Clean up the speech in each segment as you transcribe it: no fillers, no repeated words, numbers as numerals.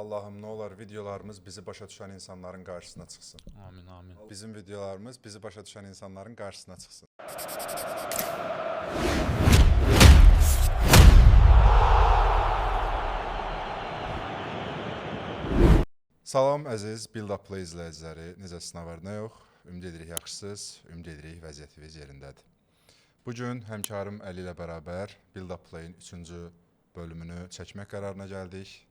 Allah'ım ne olar videolarımız bizi başa düşən insanların qarşısına çıxsın. Amin, amin. Bizim videolarımız bizi başa düşən insanların qarşısına çıxsın. Salam əziz Build Up Play izləyiciləri, necəsiniz, nə var, nə yox? Ümid edirik yaxşısınız, ümid edirik vəziyyətiniz yerindədir. Bugün həmkarım Əli ilə bərabər Build Up Play'in 3-cü bölümünü çəkmək qərarına gəldik.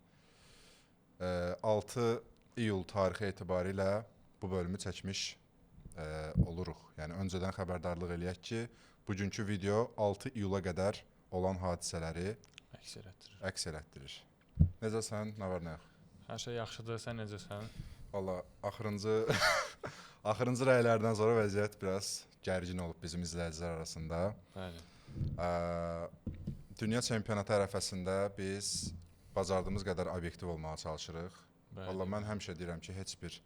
6 iyul tarixi etibarilə bu bölümü çəkmiş oluruq. Yəni öncədən xəbərdarlıq eləyək ki, bugünkü video 6 iyula qədər olan hadisələri əks elətdirir. Necəsən, nə var, nə yox? Hər şey yaxşıdır, sən necəsən? Valla axırıncı rəylərdən sonra vəziyyət biraz gərgin olub bizim izləyicilər arasında. Bəli. Dünya çempionatı ərəfəsində biz bacardığımız qədər obyektiv olmağa çalışırıq. Valla mən həmişə deyirəm ki, heç bir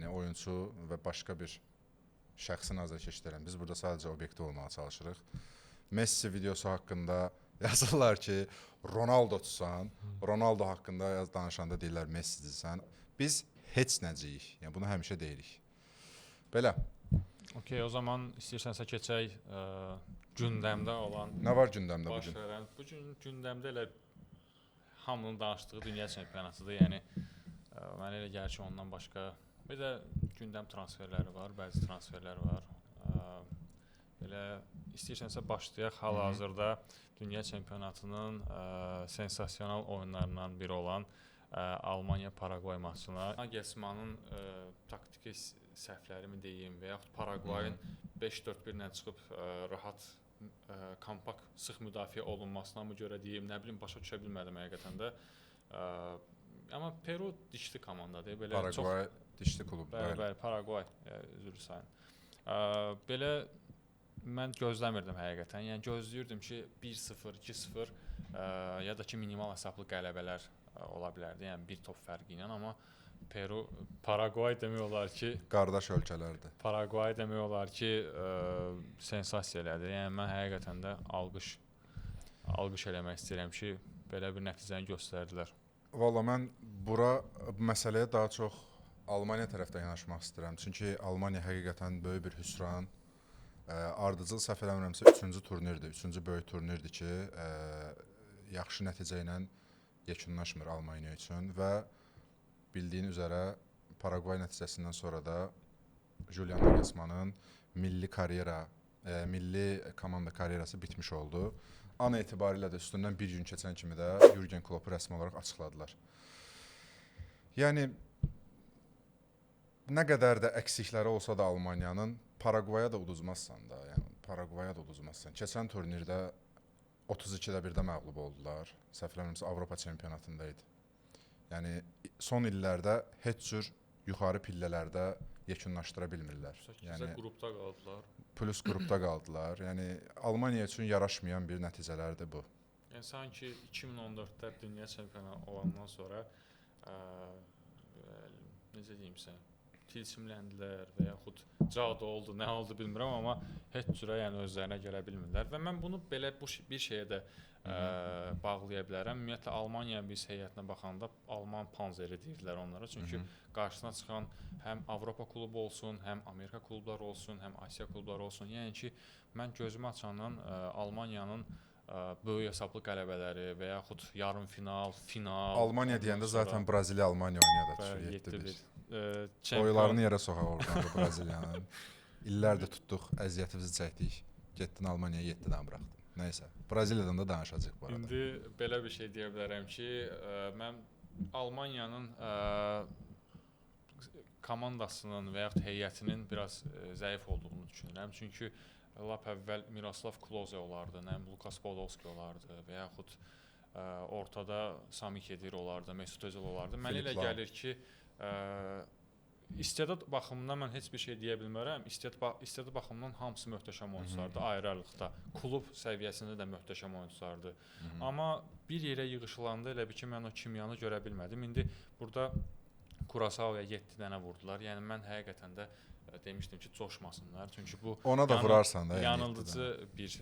oyunçu və başqa bir şəxsin azarkeş deyirəm. Biz burada sadəcə obyektiv olmağa çalışırıq. Messi videosu haqqında yazırlar ki, Ronaldo tutsan, Ronaldo haqqında danışanda deyirlər Messi'dirsən. Biz heç nəcəyik, yəni bunu həmişə deyirik. Belə. Okey, o zaman istəyirsənsə keçək gündəmdə olan... Nə var gündəmdə bugün? Bugün gündəmdə elə hamının danışdığı dünya çempionatıdır. Yəni, mənə elə gəlir ki, ondan başqa bir də gündəm transferləri var, bəzi transferlər var. Belə istəyirsənsə başlayaq. Hal-hazırda dünya çempionatının sensasional oyunlarından biri olan Almaniya-Paragvay maçına Nagelsmannın taktiki səhvlərimi deyim və yaxud Paragvayın 5-4-1 ilə çıxıb rahat, kompakt, sıx müdafiə olunmasına mı görə deyim, nə bilim, başa düşə bilmədim həqiqətən də. Amma Peru dişli komandadır. Paragvay dişli klubdur. Bəli, Paragvay, üzr istəyirəm. Belə mən gözləmirdim həqiqətən. Yəni gözləyirdim ki, 1-0, 2-0 ya da ki, minimal hesablı qələbələr ola bilərdi. Yəni bir top fərqi ilə, amma Peru, Paragvay demək olar ki, qardaş ölkələrdir. Paragvay demək olar ki, sensasiya elədi. Yəni mən həqiqətən də alqış eləmək istəyirəm ki, belə bir nəticəni göstərdilər. Valla mən bura məsələyə daha çox Almaniya tərəfdən yanaşmaq istəyirəm. Çünki Almaniya həqiqətən böyük bir hüsran. Ardıcıl səhv eləmirəmsə 3-cü turnirdir, 3-cü böyük turnirdir ki, yaxşı nəticə ilə yekunlaşmır Almaniya üçün və bildiyin üzərə Paragvay nəticəsindən sonra da Julian Nagelsmannın milli komanda karyerası bitmiş oldu. An etibarilə də üstündən bir gün keçən kimi də Jürgen Kloppu rəsmi olaraq açıqladılar. Yəni, nə qədər də əksikləri olsa da Almaniyanın, Paragvaya da uduzmazsan da, Keçən turnirdə 32-də 1-də məğlub oldular. Səhv eləmirəmsə Avropa çempionatında idi. Yəni, son illərdə heç cür yuxarı pillələrdə yekunlaşdıra bilmirlər. Yəni, qrupda qaldılar. Plus qrupda qaldılar. Yəni, Almaniya üçün yaraşmayan bir nəticələrdir bu. Yəni, sanki 2014-də dünya çempionu olandan sonra, necə deyimsə, tilsimləndilər və yaxud cadu oldu, nə oldu bilmirəm, amma heç cürə özlərinə gələ bilmirlər. Və mən bunu belə bir şeyə də bağlaya bilərəm. Ümumiyyətlə, Almaniya biz heyətinə baxanda Alman panzeri deyirdilər onlara. Çünki qarşısına çıxan həm Avropa klubu olsun, həm Amerika klubları olsun, həm Asiya klubları olsun. Yəni ki, mən gözümü açandan Almaniyanın böyük hesablı qələbələri və yaxud yarım final, final... Almaniya deyəndə zaten Braziliya Almaniya oynayada düşür 7-1. Oylarını yerə soxaq oradan da Braziliyanın. İllərdir tutduq, əziyyətimizi çəkdik. Getdin Almaniyaya 7-dən buraxdın. Nəysə, Braziliyadan da danışacaq bu arada. İndi belə bir şey deyə bilərəm ki, mən Almaniyanın komandasının və yaxud heyətinin biraz zəif olduğunu düşünürəm. Çünki lap əvvəl Miroslav Klose olardı, Lukas Podolski olardı və yaxud ortada Sami Khedira olardı, Mesut Özil olardı. Mənə elə gəlir ki, istedad baxımından mən heç bir şey deyə bilmərəm. İstedad baxımından hamısı möhtəşəm oyunçulardır, ayrı-ayrılıqda. Klub səviyyəsində də möhtəşəm oyunçulardır. Amma bir yerə yığışılanda elə bir ki, mən o kimyanı görə bilmədim. İndi burada Kurasavaya 7 dənə vurdular. Yəni mən həqiqətən də demişdim ki, coşmasınlar. Çünki bu ona da vurarsan da. Yanıldıcı bir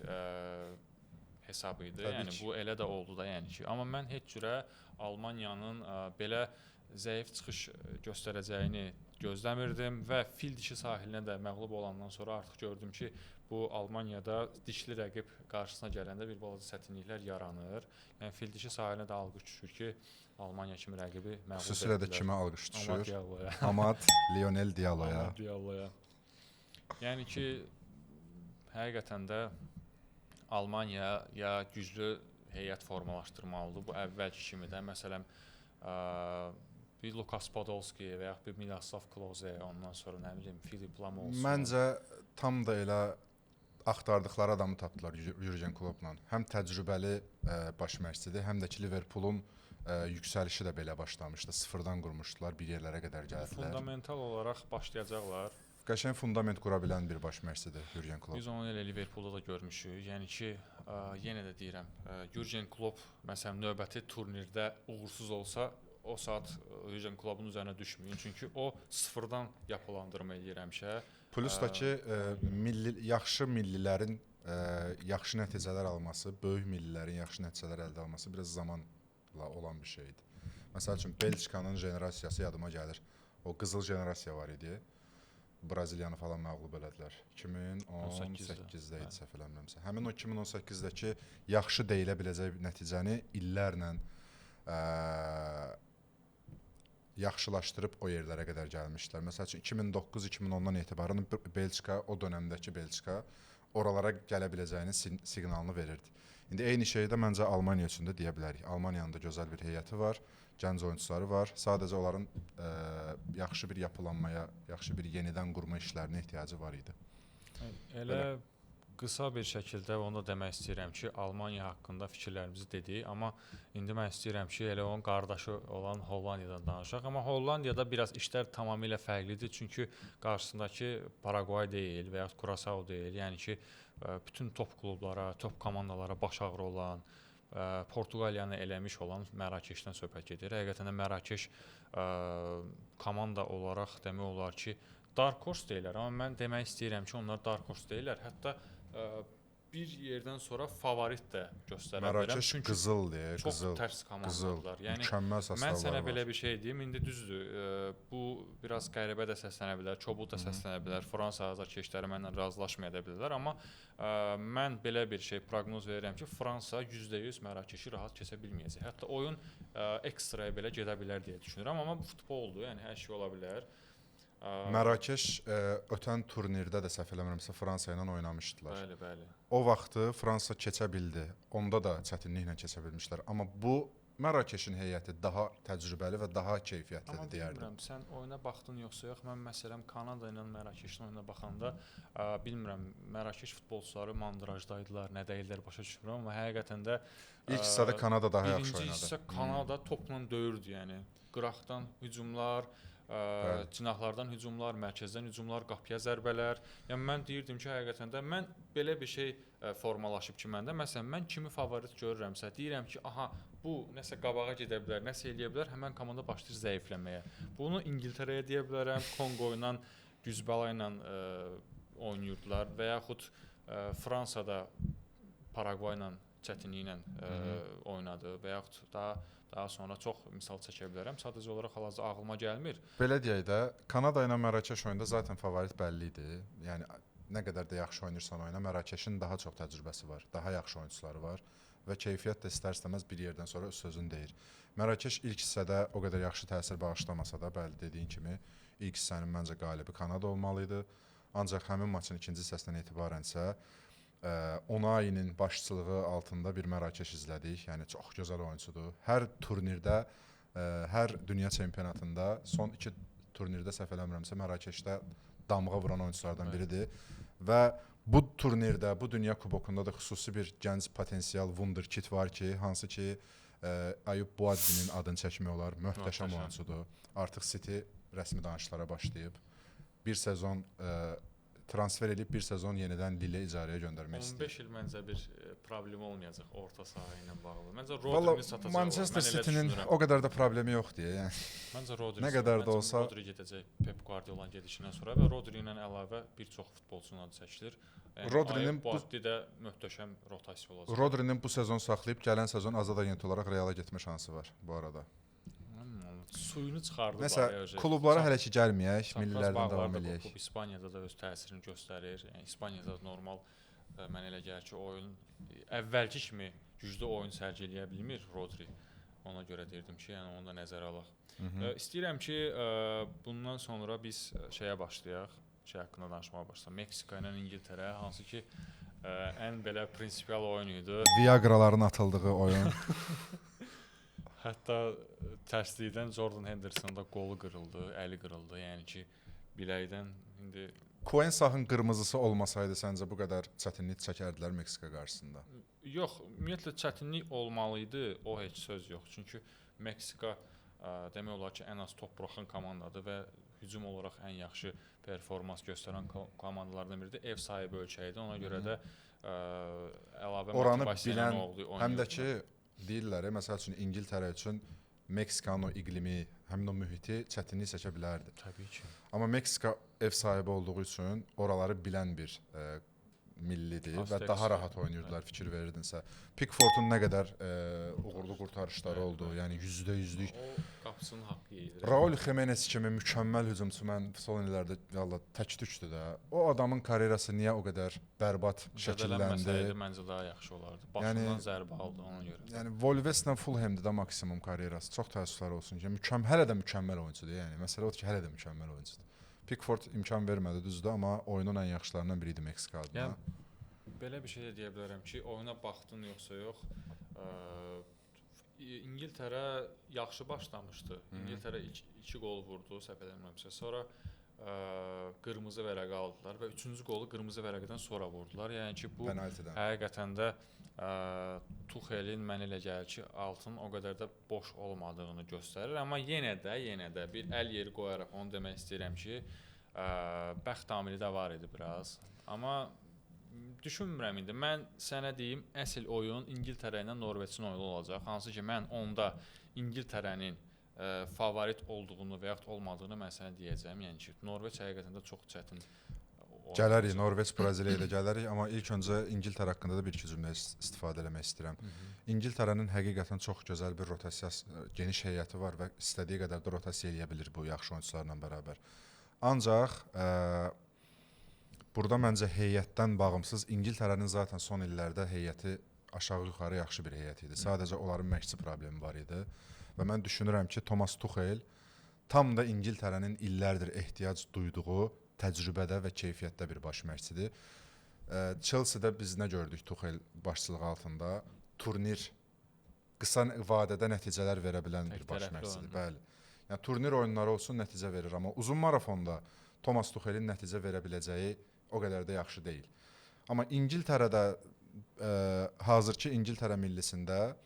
hesabı idi. Təbii Yəni ki. bu elə də oldu da, yəni ki, amma mən heç cürə Almaniyanın belə zəif çıxış göstərəcəyini gözləmirdim və fil dişi sahilinə də məğlub olandan sonra artıq gördüm ki, bu Almaniyada dişli rəqib qarşısına gələndə bir balaca çətinliklər yaranır. Yəni fil dişi sahilinə də alqış düşür ki, Almaniya kimi rəqibi məğlub etdilər. Xüsusilə də kimə alqış düşür? Amad Dialloya. Amad Lionel Dialloya. Amad Dialloya. Yəni ki, həqiqətən də Almaniya ya güclü heyət formalaşdırmalıdır. Bu əvvəlki kimi də məsələn bir Lukas Podolski və ya bir Miroslav Klose, ondan sonra nə bilim Filip Lam olsun. Məncə tam da elə axtardıqları adamı tapdılar Jürgen Kloppla. Həm təcrübəli baş məşqçidir, həm də ki Liverpoolun yüksəlişi də belə başlamışdı. Sıfırdan qurmuşdular, bir yerlərə qədər gəldilər. Fundamental olaraq başlayacaqlar. Qəşəng fundament qura bilən bir baş məşqçidir Jürgen Klopp. Biz onu elə Liverpoolda da görmüşük. Yəni ki, yenə də deyirəm, Jürgen Klopp məsələn növbəti turnirdə uğursuz olsa, o saat Jürgen Kloppun üzərinə düşməyin. Çünki o sıfırdan yapılandırma edir həmişə. Plus da ki, yaxşı millilərin yaxşı nəticələr alması, böyük millilərin yaxşı nəticələr əldə alması biraz zamanla olan bir şeydir. Məsəl üçün Belçikanın jenerasiyası yadıma gəlir. O qızıl jenerasiya var idi. Braziliyanı falan məğlub elədilər. 2018-də idi səhv eləmirəmsə. Həmin o 2018-dəki yaxşı deyilə biləcək nəticəni illərlə yaxşılaşdırıb o yerlərə qədər gəlmişlər. Məsəl üçün 2009-2010-dan etibarən Belçika, o dönəmdəki Belçika oralara gələ biləcəyinin siqnalını verirdi. İndi eyni şeyi də məncə Almaniya üçün də deyə bilərik. Almaniyanın da gözəl bir heyəti var, gənc oyunçuları var. Sadəcə onların yaxşı bir yapılanmaya, yaxşı bir yenidən qurma işlərinə ehtiyacı var idi. Elə qısa bir şəkildə onu da demək istəyirəm ki, Almaniya haqqında fikirlərimizi dedik, amma indi mən istəyirəm ki, elə onun qardaşı olan Hollandiyadan danışaq. Amma Hollandiyada biraz işlər tamamilə fərqlidir, çünki qarşısındakı Paraguay deyil və ya Curaçao deyil. Yəni ki, bütün top klublara, top komandalara baş ağrı olan, Portuqaliyanı eləmiş olan Mərakeşdən söhbət gedir. Həqiqətən də Mərakeş komanda olaraq demək olar ki, Dark Horse deyirlər, amma mən demək istəyirəm ki, onlar Dark Horse deyirlər. Hətta bir yerdən sonra favorit də göstərə bilərəm. Mərakeş qızıldır, çox tərs komandalar. Yəni mükəmməl səslər var. Mən sənə belə bir şey deyim, indi düzdür. Bu biraz qəribə də səslənə bilər, çobul da səslənə bilər. Fransa azarkeşləri mənlə razılaşmaya da bilərlər, amma mən belə bir şey proqnoz verirəm ki, Fransa %100 Mərakeşi rahat keçə bilməyəcək. Hətta oyun ekstraya belə gedə bilər deyə düşünürəm, amma bu futboldur, yəni hər şey ola bilər. Mərakeş ötən turnirdə də səhv eləmirəmsə Fransa ilə oynamışdılar. Bəli, bəli. O vaxtı Fransa keçə bildi. Onda da çətinliklə keçə bilmişlər. Amma bu Mərakeşin heyəti daha təcrübəli və daha keyfiyyətlidir deyərdim. Amma bilmirəm, sən oyuna baxdın yoxsa yox. Mən məsələn Kanada ilə Mərakeşin oyuna baxanda bilmirəm, Mərakeş futbolçuları mandrajdaydılar, nə deyirlər başa düşmürəm, amma həqiqətən də İlk hissədə Kanada daha yaxşı oynadı. Birinci hissə Kanada topla döyürdü, yəni qıraqdan hücumlar, cinahlardan hücumlar, mərkəzdən hücumlar, qapıya zərbələr. Yəni mən deyirdim ki, həqiqətən də mən belə bir şey formalaşıb ki məndə. Məsələn, mən kimi favorit görürəmsə, deyirəm ki, aha, bu nəsə qabağa gedə bilər, nəsə eləyə bilər, həmən komanda başlayır zəifləməyə. Bunu İngiltərəyə deyə bilərəm, Kongo ilə, Güzbala ilə oynayırdılar və yaxud Fransada Paraguay ilə çətinliklə oynadı və yaxud daha sonra çox misal çəkə bilərəm. Sadəcə olaraq hal-hazırda ağlıma gəlmir. Belə deyək də, Kanada ilə Mərakeş oyunda zaten favorit bəlli idi. Yəni nə qədər də yaxşı oynayırsan oyna, Mərakeşin daha çox təcrübəsi var, daha yaxşı oyunçuları var və keyfiyyət də istər-istəməz bir yerdən sonra öz sözünü deyir. Mərakeş ilk hissədə o qədər yaxşı təsir bağışlamasa da, bəli dediyin kimi, ilk hissənin məncə qalibi Kanada olmalı idi. Ancaq həmin maçın ikinci hissəsindən etibarənsə Onayinin başçılığı altında bir Mərakeş izlədik. Yəni çox gözəl oyunçudur. Hər turnirdə, hər dünya çempionatında, son 2 turnirdə səhv eləmirəmsə Mərakeşdə damğa vuran oyunçulardan biridir. Və bu turnirdə, bu dünya kubokunda da xüsusi bir gənc potensial wunderkid var ki, hansı ki Ayub Boadzinin adını çəkmək olar. Möhtəşəm oyunçudur. Artıq City rəsmi danışıqlara başlayıb. Bir sezon transfer edib bir sezon yenidən Lille icarəyə göndərmək istəyir. 15 il məncə bir problem olmayacaq orta saha ilə bağlı. Məncə Rodri'ni satacaq. Manchester City-nin o qədər də problemi yoxdur. Yəni. Məncə Rodri nə qədər də olsa Rodri gedəcək Pep Guardiola'nın gedişindən sonra və Rodri ilə əlavə bir çox futbolçunun adı çəkilir. Rodri'nin bu haftada möhtəşəm rotasiya olacaq. Rodri'nin bu sezon saxlayıb gələn sezon azad agent olaraq Reala getmə şansı var bu arada. Suyunu çıxardı. Məsələn, klublara hələ ki gəlməyək, millilərdən davam eləyək. Klub İspaniyada da öz təsirini göstərir. Yəni İspaniyada normal mənə elə gəlir ki, oyun əvvəlki kimi güclü oyun sərgiləyə bilmir Rodri. Ona görə deyirdim ki, yəni onu da nəzərə alaq. İstəyirəm ki, bundan sonra biz şeyə başlayaq, haqqında danışmağa başlayaq. Meksika ilə İngiltərə, hansı ki ən belə prinsipial oyun idi. Viagraların atıldığı oyun. Hətta tərslikdən Jordan Henderson'da qolu qırıldı, əli qırıldı. Yəni ki, biləkdən indi Quensahın qırmızısı olmasaydı səncə bu qədər çətinlik çəkərdilər Meksika qarşısında? Yox, ümumiyyətlə çətinlik olmalı idi, o heç söz yox. Çünki Meksika demək olar ki, ən az top buraxan komandadır və hücum olaraq ən yaxşı performans göstərən komandalardan biridir. Ev sahibi ölkə idi, ona görə də əlavə motivasiya oldu. Həm də ki, deyirlər, məsəl üçün İngiltərə üçün Meksikanın o iqlimi, həmin o mühiti çətinlik çəkə bilərdi. Təbii ki. Amma Meksika ev sahibi olduğu üçün oraları bilən bir millidir və daha rahat oynayırdılar, fikir verirdinsə. Pickford'un nə qədər uğurlu qurtarışları oldu, yəni %100'lük. O qapısının haqqı yedir. Raul Jimenez kimi mükəmməl hücumçu mən son illərdə valla tək-tükdür də. O adamın karyerası niyə o qədər bərbad şəkilləndi? Məncə daha yaxşı olardı. Başından zərbə aldı ona görə. Yəni Wolves'lə Fulham'da da maksimum karyerası. Çox təəssüflər olsun ki, hələ də mükəmməl oyunçudur. Yəni məsələ odur ki, hələ də mükəmməl oyunçudur. Pickford imkan vermədi, düzdür, amma oyunun ən yaxşılarından biri idi Meksika adına. Yəni belə bir şey də deyə bilərəm ki, oyuna baxdın yoxsa yox. İngiltərə yaxşı başlamışdı. İngiltərə 2 qol vurdu, səhv eləmirəmsə. Sonra qırmızı vərəq aldılar və 3-cü qolu qırmızı vərəqdən sonra vurdular. Yəni ki, bu penaltidən. Həqiqətən də Tuchel'in mənə elə gəlir ki, altının o qədər də boş olmadığını göstərir. Amma yenə də bir əl yeri qoyaraq onu demək istəyirəm ki, bəxt amili də var idi biraz. Amma düşünmürəm indi. Mən sənə deyim, əsl oyun İngiltərə ilə Norveçin oyunu olacaq. Hansı ki, mən onda İngiltərənin favorit olduğunu və yaxud olmadığını mən sənə deyəcəm. Yəni ki, Norveç həqiqətən də çox çətin. Gələrik, Norveç, Braziliya ilə gələrik, amma ilk öncə İngiltərə haqqında da bir-iki cümlə istifadə eləmək istəyirəm. İngiltərənin həqiqətən çox gözəl bir rotasiya, geniş heyəti var və istədiyi qədər də rotasiya eləyə bilir bu yaxşı oyunçularla bərabər. Ancaq burada məncə heyətdən bağımsız İngiltərənin zaten son illərdə heyəti aşağı-yuxarı yaxşı bir heyət idi. Sadəcə onların məşqçi problemi var idi və mən düşünürəm ki, Thomas Tuchel tam da İngiltərənin illərdir ehtiyac duyduğu təcrübədə və keyfiyyətdə bir baş məşqçidir. Chelsea-də biz nə gördük Tuchel başçılığı altında? Turnir qısa vadədə nəticələr verə bilən bir baş məşqçidir. Bəli. Yəni turnir oyunları olsun nəticə verir, amma uzun marafonda Thomas Tuchel'in nəticə verə biləcəyi o qədər də yaxşı deyil. Amma İngiltərədə hazırki İngiltərə millisində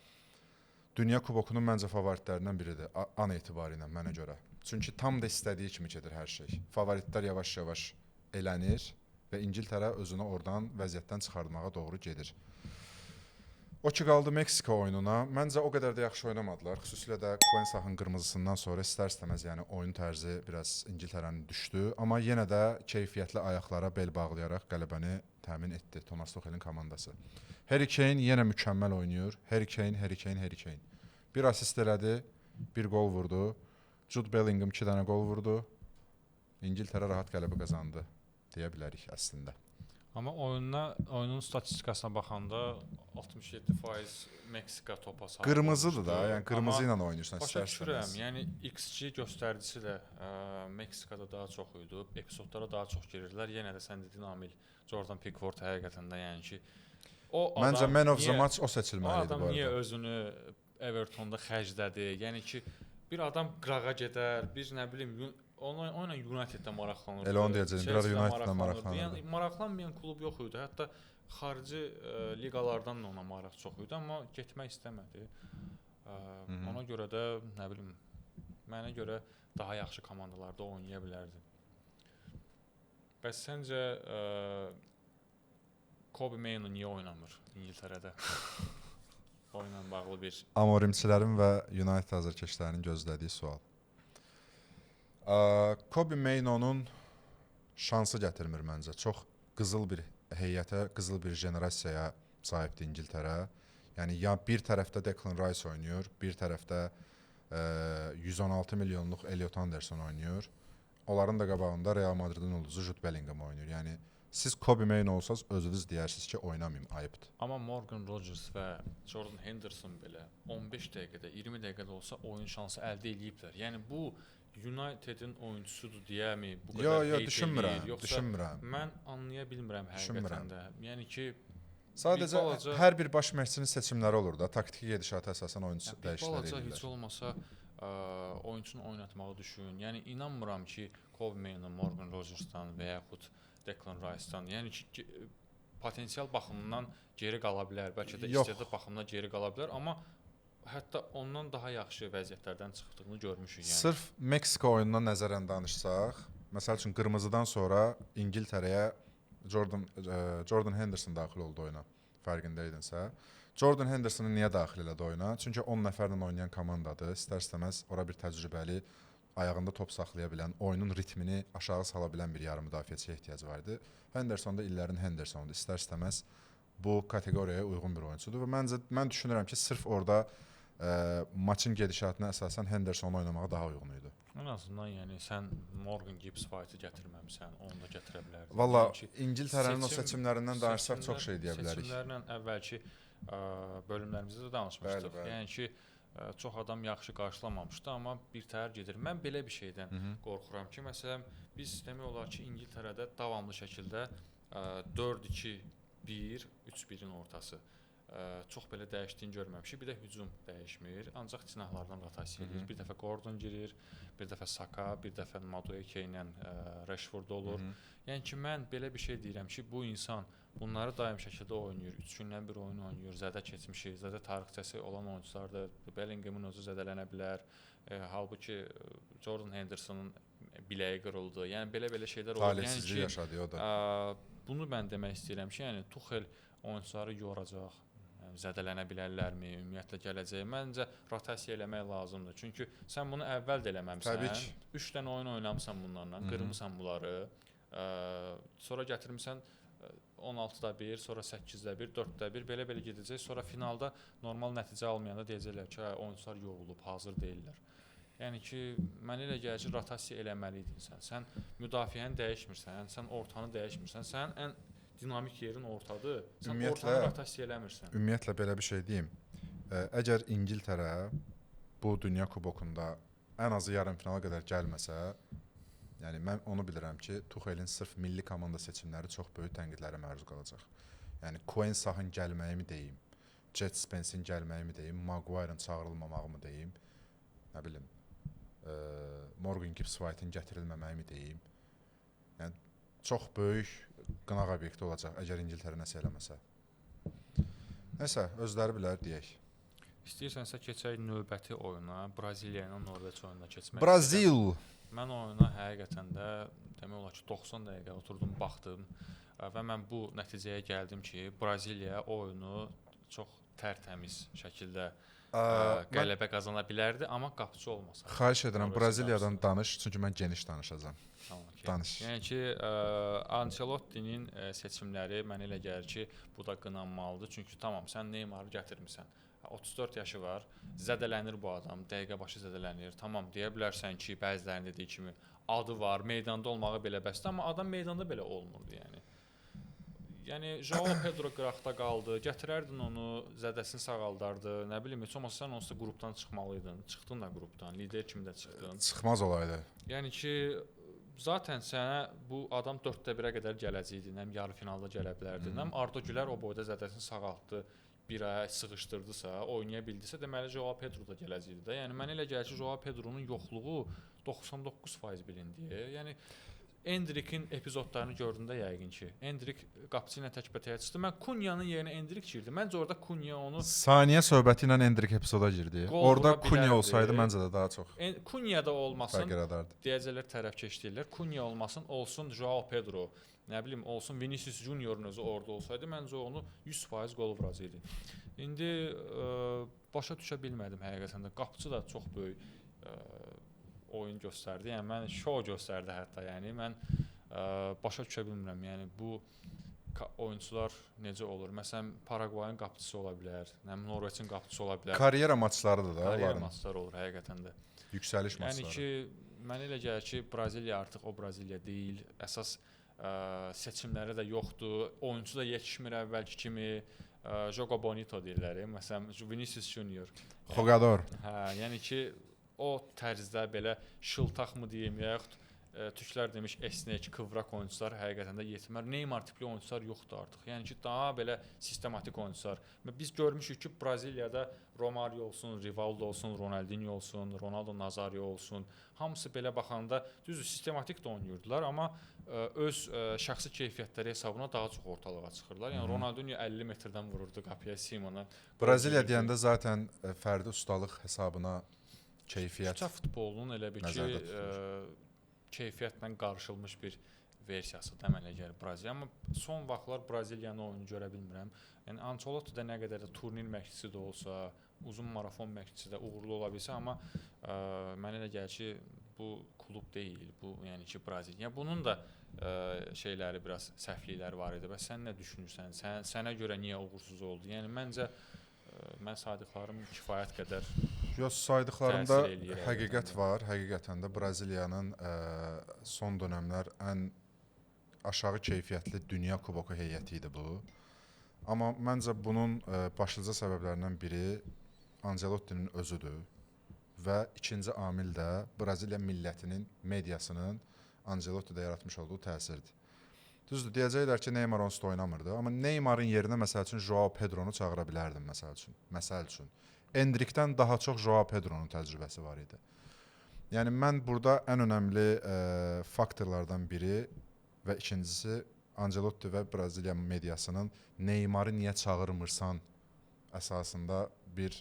Dünya Kubokunun məncə favoritlərindən biridir an etibarı ilə mənə görə. Çünki tam da istədiyi kimi gedir hər şey. Favoritlər yavaş-yavaş elənir və İngiltərə özünü oradan vəziyyətdən çıxartmağa doğru gedir. O ki qaldı Meksika oyununa. Məncə o qədər də yaxşı oynamadılar. Xüsusilə də Quensahın qırmızısından sonra istər-istəməz yəni oyun tərzi biraz İngiltərənin düşdü. Amma yenə də keyfiyyətli ayaqlara bel bağlayaraq qələbəni təmin etdi Thomas Tuchel'in komandası. Harry Kane yenə mükəmməl oynayır. Harry Kane. Bir asist elədi, bir qol vurdu. Jude Bellingham 2 dənə qol vurdu. İngiltərə rahat qələbə qazandı deyə bilərik əslində. Amma oyunun statistikasına baxanda 67% Meksika topa sahib. Qırmızıdır da, yəni qırmızı ilə oynayırsan istər-istəməz. Başa düşürəm. Yəni XG göstəricisi də Meksikada daha çox idi. Epizodlara daha çox girirlər. Yenə də sən dediyin amil Jordan Pickford həqiqətən də yəni ki məncə man of the match o seçilməli idi bu arada. O adam niyə özünü Evertonda xərclədi? Yəni ki bir adam qırağa gedər, biz nə bilim onunla United-də maraqlanırdı. Elə onu deyəcəm, biraz United-də maraqlanırdı. Yəni maraqlanmayan klub yox idi. Hətta xarici liqalardan da ona maraq çox idi, amma getmək istəmədi. Ona görə də nə bilim mənə görə daha yaxşı komandalarda oynaya bilərdi. Bəs səncə Kobe Mainoo niyə oynamır İngiltərədə? Oyunla bağlı bir Amorimçilərin və United azarkeşlərinin gözlədiyi sual. Kobe Mainoo'nun şansı gətirmir məncə. Çox qızıl bir heyətə qızıl bir generasiyaya sahibdir İngiltərə. Yəni ya bir tərəfdə Declan Rice oynayır, bir tərəfdə 116 milyonluq Elliot Anderson oynayır. Onların da qabağında Real Madridin ulduzu Jude Bellingham oynayır. Yəni siz Kobe Mainoo olsanız özünüz deyərsiniz ki, oynamayım, ayıbdır. Amma Morgan Rogers və Jordan Henderson belə 15 dəqiqədə, 20 dəqiqədə olsa oyun şansı əldə ediblər. Yəni bu Unitedin oyunçusudur deyəmi? Bu qədər heyt düşünmürəm, yoxsa düşünmürəm. mən anlaya bilmirəm həqiqətən də. Yəni ki Sadəcə balaca, hər bir baş məşqçinin seçimləri olur da, taktiki gedişata əsasən oyunçu dəyişikliklər balaca edirlər. heç olmasa oyunçunu oynatmağı düşün. Yəni inanmıram ki Kobe Mainoo, Morgan Rogers'dan və yaxud Declan Rice'dan, yəni ki potensial baxımından geri qala bilər, bəlkə də istedad baxımından geri qala bilər, amma hətta ondan daha yaxşı vəziyyətlərdən çıxdığını görmüşük yəni. Sırf Meksika oyunundan nəzərən danışsaq, məsəl üçün qırmızıdan sonra İngiltərəyə Jordan Henderson daxil oldu oyuna. Fərqindeydinsə. Jordan Hendersonu niyə daxil elədi oyuna? Çünki 10 nəfərlə oynayan komandadır. İstər-istəməz ora bir təcrübəli, ayağında top saxlaya bilən, oyunun ritmini aşağı sala bilən bir yarım müdafiəçiyə ehtiyacı var idi. Henderson da illərin Hendersonudur. İstər-istəməz bu kateqoriyaya uyğun bir oyunçudur və mən düşünürəm ki, sırf orada maçın gedişatına əsasən Hendersonu oynamağa daha uyğun idi. Ən azından yəni sən Morgan Gibbs White-ı gətirməmisən, onu da gətirə bilərdin. Valla İngiltərənin o seçimlərindən danışsaq çox şey deyə bilərik. Seçimlərlə əvvəlki bölümlərimizdə də danışmışdıq. Bəli. Yəni ki çox adam yaxşı qarşılamamışdı, amma bir təhər gedir. Mən belə bir şeydən qorxuram ki, məsələn biz demək olar ki İngiltərədə davamlı şəkildə 4-2-1, 3-1-in ortası çox belə dəyişdiyini görməmişik. Bir də hücum dəyişmir, ancaq cinahlardan rotasiya edir. Bir dəfə Gordon girir, bir dəfə Saka, bir dəfə Madueke ilə Rashford olur. Yəni ki mən belə bir şey deyirəm ki, bu insan bunları daim şəkildə oynayır. 3 gündən bir oyun oynayır. Zədə keçmişi, zədə tarixçəsi olan oyunçulardır. Bellinghamın özü zədələnə bilər. Halbuki Jordan Hendersonun biləyi qırıldı. Yəni belə şeylər olur. Yəni ki yaşadı o da. Bunu mən demək istəyirəm ki, yəni Tuchel oyunçuları yoracaq. Zədələnə bilərlərmi, ümumiyyətlə gələcək. Məncə rotasiya eləmək lazımdır. Çünki sən bunu əvvəl də eləməmisən. 3 dənə oyun oynamısan bunlarla, qırmısan bunları. Sonra gətirmisən 16-da 1, sonra 8-də 1, 4-də 1, belə gedəcək. Sonra finalda normal nəticə almayanda deyəcəklər ki, oyunçular yorulub, hazır deyillər. Yəni ki, mənə elə gəlir ki, rotasiya eləməliydin sən. Sən müdafiəni dəyişmirsən, sən ortanı dəyişmirsən. Sən ən dinamik yerin ortadır. Sən ortanı rotasiya eləmirsən. Ümumiyyətlə belə bir şey deyim. Əgər İngiltərə bu Dünya Kubokunda ən azı yarımfinala qədər gəlməsə, yəni mən onu bilirəm ki, Tuchelin sırf milli komanda seçimləri çox böyük tənqidlərə məruz qalacaq. Yəni Quansahın gəlməyimi deyim, Jet Spence'in gəlməyimi deyim, Maguire'ın çağırılmamağımı deyim, nə bilim, Morgan Gibbs White'in gətirilməməyimi deyim. Yəni çox böyük qınaq obyekti olacaq əgər İngiltərə nəsə eləməsə. Nəsə, özləri bilər deyək. İstəyirsənsə keçək növbəti oyuna, Braziliya ilə Norveç oyununa keçmək. Brazil. Mən oyuna həqiqətən də demək olar ki 90 dəqiqə oturdum, baxdım və mən bu nəticəyə gəldim ki, Braziliya oyunu çox tərtəmiz şəkildə qələbə qazana bilərdi, amma qapıçı olmasa. Xahiş edirəm Braziliyadan danış, çünki mən geniş danışacağam. Danış. Yəni ki, Ancelottinin seçimləri mənə elə gəlir ki, bu da qınanmalıdır. Çünki tamam, sən Neymarı gətirmisən. 34 yaşı var, zədələnir bu adam, dəqiqə başı zədələnir. Tamam, deyə bilərsən ki, bəzilərinin dediyi kimi adı var, meydanda olmağı belə bəsdir, amma adam meydanda belə olmurdu yəni. Yəni João Pedro qıraqda qaldı, gətirərdin onu, zədəsini sağaldardı, nə bilim, heç olmasa sən onsuz da qrupdan çıxmalıydın. Çıxdın da qrupdan, lider kimi də çıxdın. Çıxmaz olaydı. Yəni ki, zaten sənə bu adam 4-də 1-ə qədər gələcəkdi, həm yarı finalda gələ bilərdi, həm Arda Güler o boyda zədəsini sağaltdı, bir aya sıxışdırdısa, oynaya bildisə, deməli João Pedro da gələcəkdi də. Yəni mənə elə gəlir ki, João Pedro'nun yoxluğu 99% bilindi. Yəni Endrik'in epizodlarını gördündə yəqin ki, Endrik qapıçı ilə təkbətəyə çıxdı. Mən Kunyanın yerinə Endrik girdi. Məncə orada Kunya onu saniyə söhbəti ilə Endrik epizoda girdi. Orada Kunya olsaydı məncə də daha çox. Kunya da olmasın. Deyəcəklər tərəfkeş deyirlər. Kunya olmasın, olsun João Pedro. Nə bilim, olsun Vinicius Junior'un özü orada olsaydı, məncə onu 100% gol vuracaqdı. İndi başa düşə bilmədim həqiqətən də. Qapıçı da çox böyük oyun göstərdi. Yəni mən şou göstərdi hətta. Yəni mən başa düşə bilmirəm. Yəni bu oyunçular necə olur? Məsələn, Paragvayın qapıçısı ola bilər, Norveçin qapıçısı ola bilər. Karyera maçlarıdır da Karyera onların. maçlar olur həqiqətən də. Yüksəliş Yəni maçları. ki, mənə elə gəlir ki, Braziliya artıq o Braziliya deyil. Əsas seçimləri də yoxdur. Oyunçu da yetişmir əvvəlki kimi. Jogo Bonito deyirlər. Məsələn, Vinicius Junior. Jogador. Hə, yəni ki, o tərzdə belə şıltaqmı deyim, yaxud türklər demiş esnek, qıvraq oyunçular həqiqətən də yetmir. Neymar tipli oyunçular yoxdur artıq. Yəni ki, daha belə sistematik oyunçular. Biz görmüşük ki, Braziliyada Romario olsun, Rivaldo olsun, Ronaldinho olsun, Ronaldo Nazario olsun, hamısı belə baxanda düzdür, sistematik də oynayırdılar, amma öz şəxsi keyfiyyətləri hesabına daha çox ortalığa çıxırlar. Yəni Ronaldinho 50 metrdən vururdu qapıya Simona. Braziliya deyəndə zaten fərdi ustalıq hesabına keyfiyyət. Küçə futbolunun elə bir ki, keyfiyyətlə qarışılmış bir versiyası da mənə gəlir Braziliya. Amma son vaxtlar Braziliyanın oyunu görə bilmirəm. Yəni Ancelotti də nə qədər də turnir məşqçisi də olsa, uzun marafon məşqçisi də uğurlu ola bilsə, amma mənə elə gəlir ki, bu klub deyil, bu yəni ki Braziliya. Bunun da şeyləri biraz səhvlikləri var idi. Bəs sən nə düşünürsən? Sənə görə niyə uğursuz oldu? Yəni məncə mən saydıqlarım kifayət qədər saydıqlarımda həqiqət var. Həqiqətən də Braziliyanın son dövrlər ən aşağı keyfiyyətli dünya kuboku heyəti idi bu. Amma məncə bunun başlıca səbəblərindən biri Ancelottinin özüdür və ikinci amil də Braziliya millətinin mediasının Ancelottidə yaratmış olduğu təsirdir. Düzdür, deyəcəklər ki, Neymar onsuz da oynamırdı, amma Neymarın yerinə məsəl üçün Joao Pedronu çağıra bilərdim məsəl üçün. Endrikdən daha çox Joao Pedronun təcrübəsi var idi. Yəni mən burada ən önəmli faktorlardan biri və ikincisi Ancelotti və Braziliya mediasının Neymarı niyə çağırmırsan əsasında bir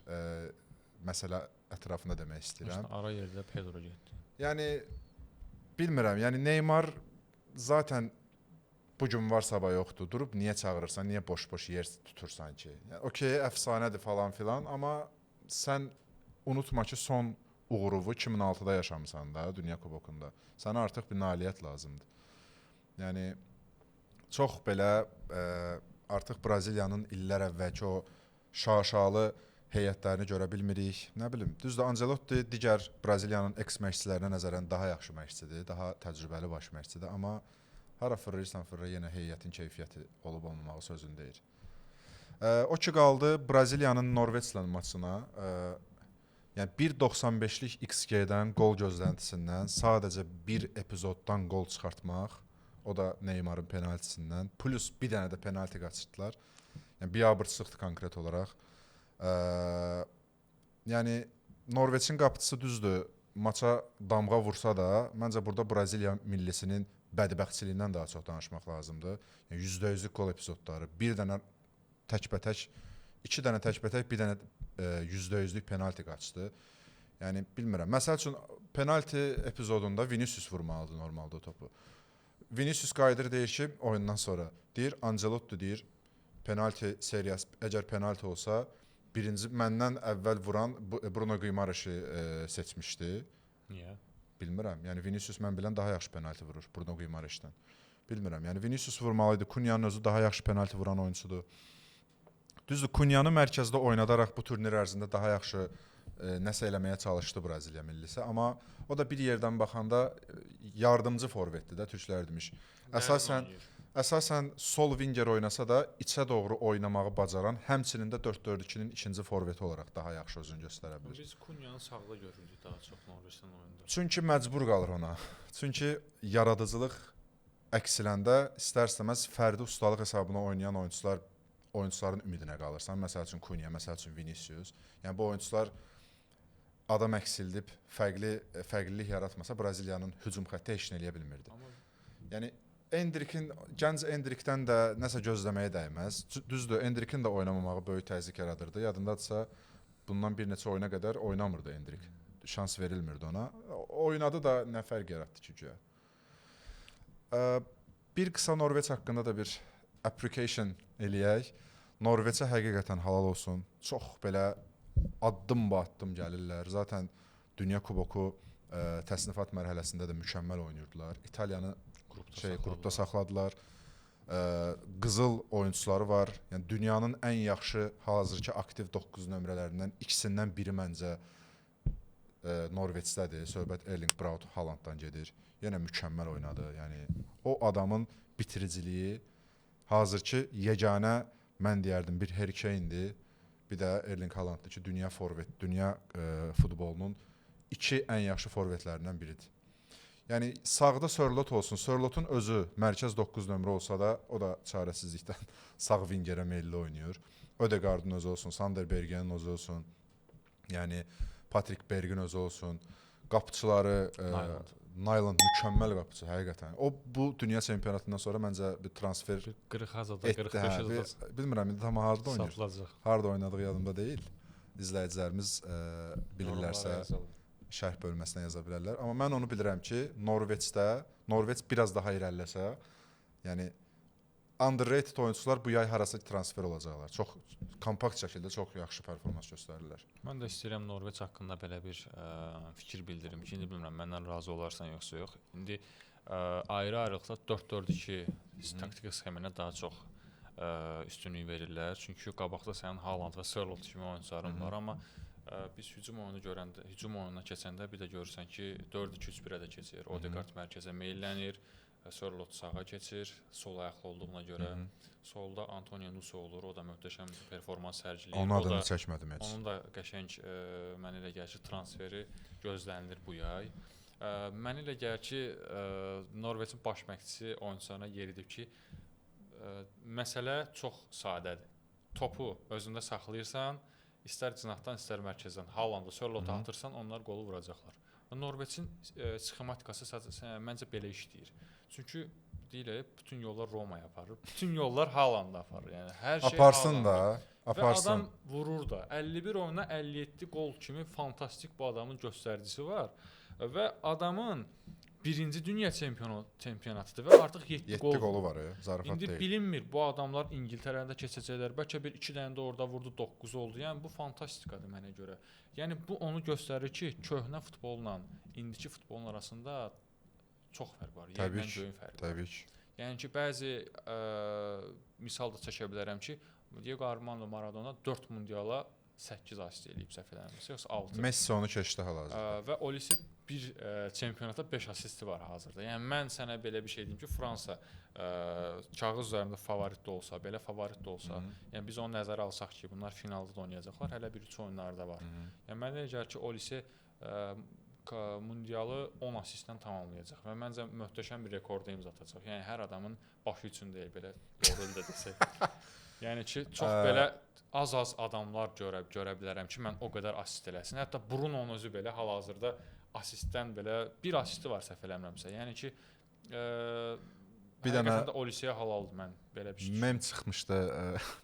məsələ ətrafında demək istəyirəm. Ara yerdə Pedro getdi. Yəni bilmirəm. Yəni Neymar zaten bu gün var, sabah yoxdur. Durub niyə çağırırsan, niyə boş-boş yer tutursan ki? Yəni okey, əfsanədir falan filan, amma sən unutma ki, son uğuruvu 2006-da yaşamısan da Dünya Kubokunda. Sənə artıq bir nailiyyət lazımdır. Yəni çox belə artıq Braziliyanın illər əvvəlki o şaşalı heyətlərini görə bilmirik. Nə bilim, düzdür, Ancelotti digər Braziliyanın eks-məşqçilərinə nəzərən daha yaxşı məşqçidir, daha təcrübəli baş məşqçidir, amma hara fırlayırsan fırla yenə heyətin keyfiyyəti olub-olmamağı sözün deyir. O ki qaldı Braziliyanın Norveçlə maçına. Yəni 1.95-lik XG-dən, qol gözləntisindən sadəcə bir epizoddan qol çıxartmaq, o da Neymarın penaltisindən, plus bir dənə də penalti qaçırtdılar. Yəni biabırçılıqdır konkret olaraq. Yəni Norveçin qapıçısı düzdür, maça damğa vursa da, məncə burada Braziliya millisinin bədbəxtçiliyindən daha çox danışmaq lazımdır. Yəni %100'lük gol epizodları, bir dənə təkbətək, iki dənə təkbətək, bir dənə %100'lük penalti qaçdı. Yəni bilmirəm. Məsəl üçün penalti epizodunda Vinicius vurmalıdır normalda topu. Vinicius qayıdır deyir ki, oyundan sonra deyir, Ancelotti deyir, penalti seriyası əgər penalti olsa, birinci məndən əvvəl vuran Bruno Guimarães-i seçmişdi. Niyə? Bilmirəm. Yəni Vinicius mən bilən daha yaxşı penalti vurur Bruno Guimarães-dən. Bilmirəm. Yəni Vinicius vurmalıydı. Cunha'nın özü daha yaxşı penalti vuran oyuncudur. Düzdür, Cunha'nı mərkəzdə oynadaraq bu turnir ərzində daha yaxşı nəsə eləməyə çalışdı Braziliya millisi, amma o da bir yerdən baxanda yardımcı forvetdir də, türklər demiş. Əsasən sol winger oynasa da içə doğru oynamağı bacaran, həmçinin də 4-4-2-nin ikinci forveti olaraq daha yaxşı özünü göstərə bilir. Biz Cunha'nı sağda görürdük daha çox Norveçdən oyunda. Çünki məcbur qalır ona. Çünki yaradıcılıq əksiləndə istər-istəməz fərdi ustalıq hesabına oynayan oyunçuların ümidinə qalırsan. Məsəl üçün Cunha, məsəl üçün Vinicius. Yəni bu oyunçular adam əksildib, fərqlilik yaratmasa Braziliyanın hücum xətti heç nə eləyə bilmirdi. Yəni gənc Endrikdən də nəsə gözləməyə dəyməz. Düzdür, Endrikin də oynamamağı böyük təzyiq yaradırdı. Yadındadırsa, bundan bir neçə oyuna qədər oynamırdı Endrik. Şans verilmirdi ona. Oynadı da nə fərq yaratdı ki, güya. Bir qısa Norveç haqqında da bir application eləyək. Norveçə həqiqətən halal olsun. Çox belə addım-ba-addım gəlirlər. Zaten Dünya Kuboku təsnifat mərhələsində də mükəmməl oynayırdılar. İtaliyanı qrupda saxladılar. qızıl oyunçuları var. Yəni dünyanın ən yaxşı hazırki aktiv 9 nömrələrindən ikisindən biri məncə Norveçdədir. Söhbət Erling Braut Haalanddan gedir. Yenə mükəmməl oynadı. Yəni o adamın bitiriciliyi hazırki yeganə mən deyərdim bir Harry Kane-dir. Bir də Erling Haalanddır ki, dünya forvet, dünya futbolunun iki ən yaxşı forvetlərindən biridir. Yəni sağda Sörlot olsun. Sörlotun özü mərkəz 9 nömrə olsa da, o da çarəsizlikdən sağ vingerə meyilli oynayır. Ödegaardın özü olsun, Sander Berge'nin özü olsun. Yəni Patrick Berg'in özü olsun. Qapıçıları Nyland mükəmməl qapıçı həqiqətən. O bu dünya çempionatından sonra məncə bir transfer 40-da, 45-də bilmirəm indi tam harda oynayır. satılacaq. Harda oynadığı yadımda deyil. İzləyicilərimiz bilirlərsə şərh bölməsinə yaza bilərlər. Amma mən onu bilirəm ki, Norveç biraz daha irəliləsə, yəni underrated oyunçular bu yay harasa transfer olacaqlar. Çox kompakt şəkildə çox yaxşı performans göstərirlər. Mən də istəyirəm Norveç haqqında belə bir fikir bildirim ki, indi bilmirəm məndən razı olarsan yoxsa yox. İndi ayrı-ayrılıqda 4-4-2 taktiki sxeminə daha çox üstünlük verirlər. Çünki qabaqda sənin Haaland və Sörlot kimi oyunçuların var, amma biz hücum oyununa keçəndə bir də görürsən ki, 4-2-3-1-ə də keçir. Odegaard mərkəzə meylənir. Sörlot sağa keçir, sol ayaqlı olduğuna görə. Solda Antonio Nuso olur, o da möhtəşəm performans sərgiləyir. Onun adını çəkmədim heç. Onun da qəşəng mənə elə gəlir ki, transferi gözlənilir bu yay. Mənə elə gəlir ki, Norveçin baş məşqçisi oyunçularına yeridir ki, məsələ çox sadədir. Topu özündə saxlayırsan, istər cinahdan, istər mərkəzdən Haalandı, Sörlotu atırsan, onlar qolu vuracaqlar. Norveçin sxematikası məncə belə işləyir. Çünki deyirlər, bütün yollar Romaya aparır, bütün yollar Haalanda aparır. Yəni hər şey aparsın da, Və aparsın. adam vurur da. 51 oyuna 57 qol kimi fantastik bu adamın göstəricisi var və adamın birinci dünya çempionatıdır və artıq 7 qolu var, zarafat İndi deyil. bilinmir bu adamlar İngiltərədə keçəcəklər. Bəlkə bir 2 dənə də orada vurdu, 9 oldu. Yəni bu fantastikadır mənə görə. Yəni bu onu göstərir ki, köhnə futbolla indiki futbolun arasında çox fərq var. Yəni böyük fərq var. Təbii ki. Yəni ki, bəzi misal da çəkə bilərəm ki, Diego Armando Maradona 4 mundiala 8 asist eləyib, səhv eləmirəmsə, yoxsa 6. Messi onu keçdi hal-hazırda. Və Olise bir çempionata 5 asisti var hazırda. Yəni mən sənə belə bir şey deyim ki, Fransa kağız üzərində favorit də olsa, belə favorit də olsa, yəni biz onu nəzərə alsaq ki, bunlar finalda da oynayacaqlar, hələ bir 3 oyunlarda var. Yəni mənə elə gəlir ki, Olise mundialı 10 asistlə tamamlayacaq və məncə möhtəşəm bir rekord imza atacaq. Yəni hər adamın başı üçün deyil, belə doğru da desək. Yəni ki, çox belə az-az adamlar görə bilərəm ki, mən o qədər asist eləsin. Hətta Bruno'nun özü belə hal-hazırda asistdən belə bir asisti var, səhv eləmirəmsə. Yəni ki, bir dənə Oliseyə halaldır, mən belə bir şey. Mem çıxmışdı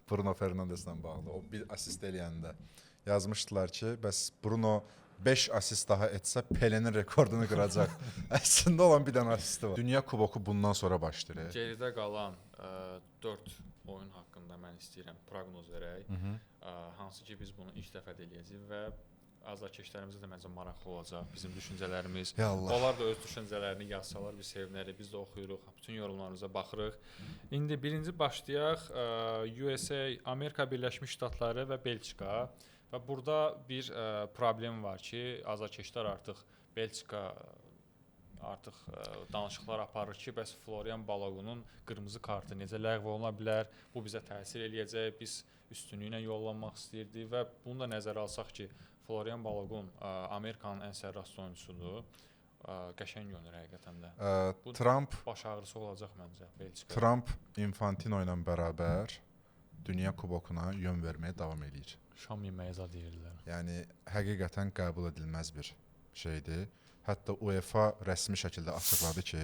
Bruno Fernandeslə bağlı. O bir asist eləyəndə yazmışdılar ki, bəs Bruno 5 asist daha etsə Pele'nin rekordunu qıracaq. Əslində olan bir dənə asisti var. Dünya kuboku bundan sonra başlayır. Geridə qalan 4 oyun haqqında mən istəyirəm proqnoz verək. Hansı ki biz bunu ilk dəfə eləyəcəyik və azarkeşlərimizə də məncə maraqlı olacaq bizim düşüncələrimiz. Onlar da öz düşüncələrini yazsalar biz sevinərik, biz də oxuyuruq, bütün yorumlarımıza baxırıq. İndi birinci başlayaq USA, Amerika Birləşmiş Ştatları və Belçika. Və burada bir problem var ki, azarkeşlər artıq Belçika danışıqlar aparır ki, bəs Florian Balogunun qırmızı kartı necə ləğv oluna bilər, bu bizə təsir eləyəcək, biz üstünlüklə yollanmaq istəyirdik və bunu da nəzərə alsaq ki, Florian Balogun Amerikanın ən sərrast oyunçusudur, qəşəng görünür həqiqətən də. Trump baş ağrısı olacaq məncə Belçika. Trump Infantino ilə bərabər Dünya kubokuna yön verməyə davam edir. Şam yeməyi zad deyirlər. Yəni həqiqətən qəbul edilməz bir şeydir. Hətta UEFA rəsmi şəkildə açıqladı ki,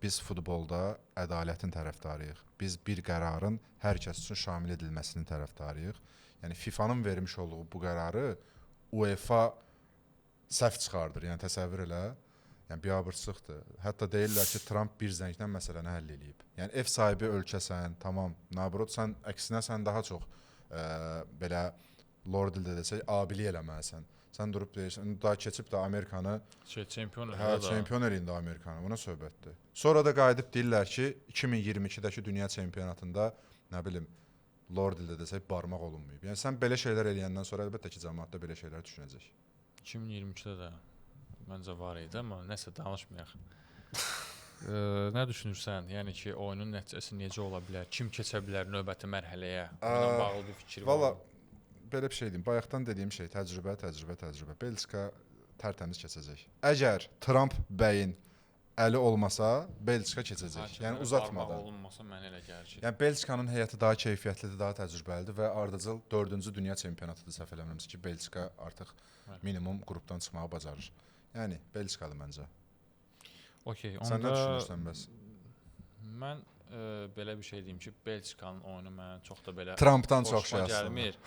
biz futbolda ədalətin tərəfdarıyıq. Biz bir qərarın hər kəs üçün şamil edilməsinin tərəfdarıyıq. Yəni FIFA-nın vermiş olduğu bu qərarı UEFA səhv çıxardır. Yəni təsəvvür elə. Yəni biabırçılıqdır. Hətta deyirlər ki, Trump bir zənglə məsələni həll eləyib. Yəni ev sahibi ölkəsən, tamam, nabrot sən əksinə sən daha çox belə lord dildə desək, abilik eləməlisən. Sən durub deyirsən, daha keçib də Amerikanı çempion çempion eləyində Amerikanı. Buna söhbətdir. Sonra da qayıdıb deyirlər ki, 2022-dəki dünya çempionatında nə bilim Lord dildə desək barmaq olunmayıb. Yəni sən belə şeylər eləyəndən sonra əlbəttə ki, cəmaət də belə şeylər düşünəcək. 2022-də də məncə var idi, amma nəsə danışmayaq. Nə düşünürsən? Yəni ki, oyunun nəticəsi necə ola bilər? Kim keçə bilər növbəti mərhələyə? Bununla bağlı bir fikir var. Valla belə bir şey deyim. Bayaqdan dediyim şey təcrübə. Belçika tərtəmiz keçəcək. Əgər Trump bəyin əli olmasa, Belçika keçəcək. Yəni uzatmadan. Olunmasa mənə elə gəlir ki. Yəni Belçikanın heyəti daha keyfiyyətlidir, daha təcrübəlidir və ardıcıl 4-cü dünya çempionatıdır səhv eləmirəmsə ki, Belçika artıq minimum qrupdan çıxmağı bacarır. Yəni Belçikadır məncə. Okay, sən nə düşünürsən bəs? Mən belə bir şey deyim ki, Belçikanın oyunu mənə çox da belə Trumpdan çox şey gəlmir.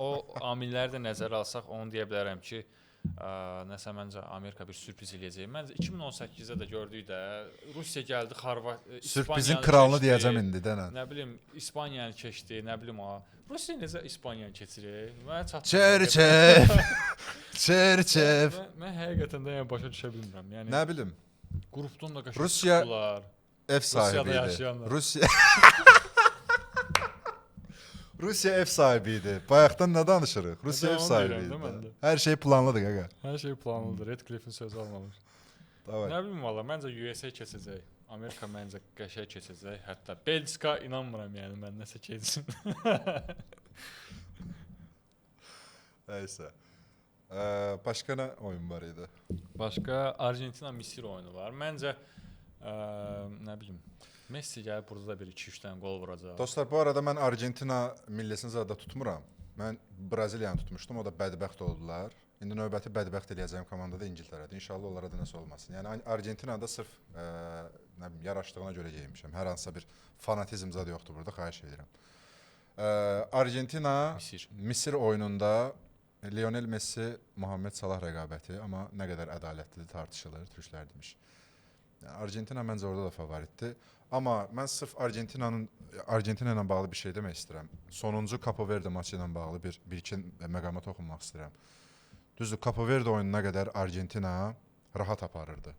O amilləri də nəzərə alsaq, onu deyə bilərəm ki, nəsə məncə Amerika bir sürpriz eləyəcək. Məncə 2018-də də gördük də, Rusiya gəldi, İspaniyanı sürprizin kralını deyəcəm indi də nə? Nə bilim, İspaniyanı keçdi, nə bilim Rusiya necə İspaniyanı keçirir? Mənə çatmır. Çerçev. Mən həqiqətən də başa düşə bilmirəm. Yəni nə bilim, qrupdan da qəşəng Rusiya çıxdılar. Ev sahibi idi. Rusiya ev sahibi idi. Bayaqdan nə danışırıq? Rusiya ev sahibi idi. Hər şey planlıdır qaqa. Hər şey planlıdır. Redcliffe-in sözü almalıdır. Nə bilim valla, məncə USA keçəcək. Amerika məncə qəşəng keçəcək. Hətta Belçika inanmıram, yəni mən nəsə keçsin. Nəysə. Başqa nə oyun var idi? Başqa Argentina Misir oyunu var. Məncə nə bilim, Messi gəlib burada da bir 2-3 dənə qol vuracaq. Dostlar, bu arada mən Argentina millisini zada tutmuram. Mən Braziliyanı tutmuşdum, o da bədbəxt oldular. İndi növbəti bədbəxt eləyəcəyim komanda da İngiltərədir. İnşallah onlara da nəsə olmasın. Yəni Argentinada sırf nə bilim yaraşdığına görə geymişəm. Hər hansısa bir fanatizm zad yoxdur burada, xahiş edirəm. Argentina Misir oyununda Lionel Messi, Muhammed Salah rəqabəti, amma nə qədər ədalətlidir tartışılır, türklər demiş. Yəni, Argentina məncə orada da favoritdir. Amma mən sırf Argentina ilə bağlı bir şey demək istəyirəm. Sonuncu Capo Verde maçı ilə bağlı bir-iki məqama toxunmaq istəyirəm. Düzdür, Capo Verde oyununa qədər Argentina rahat aparırdı.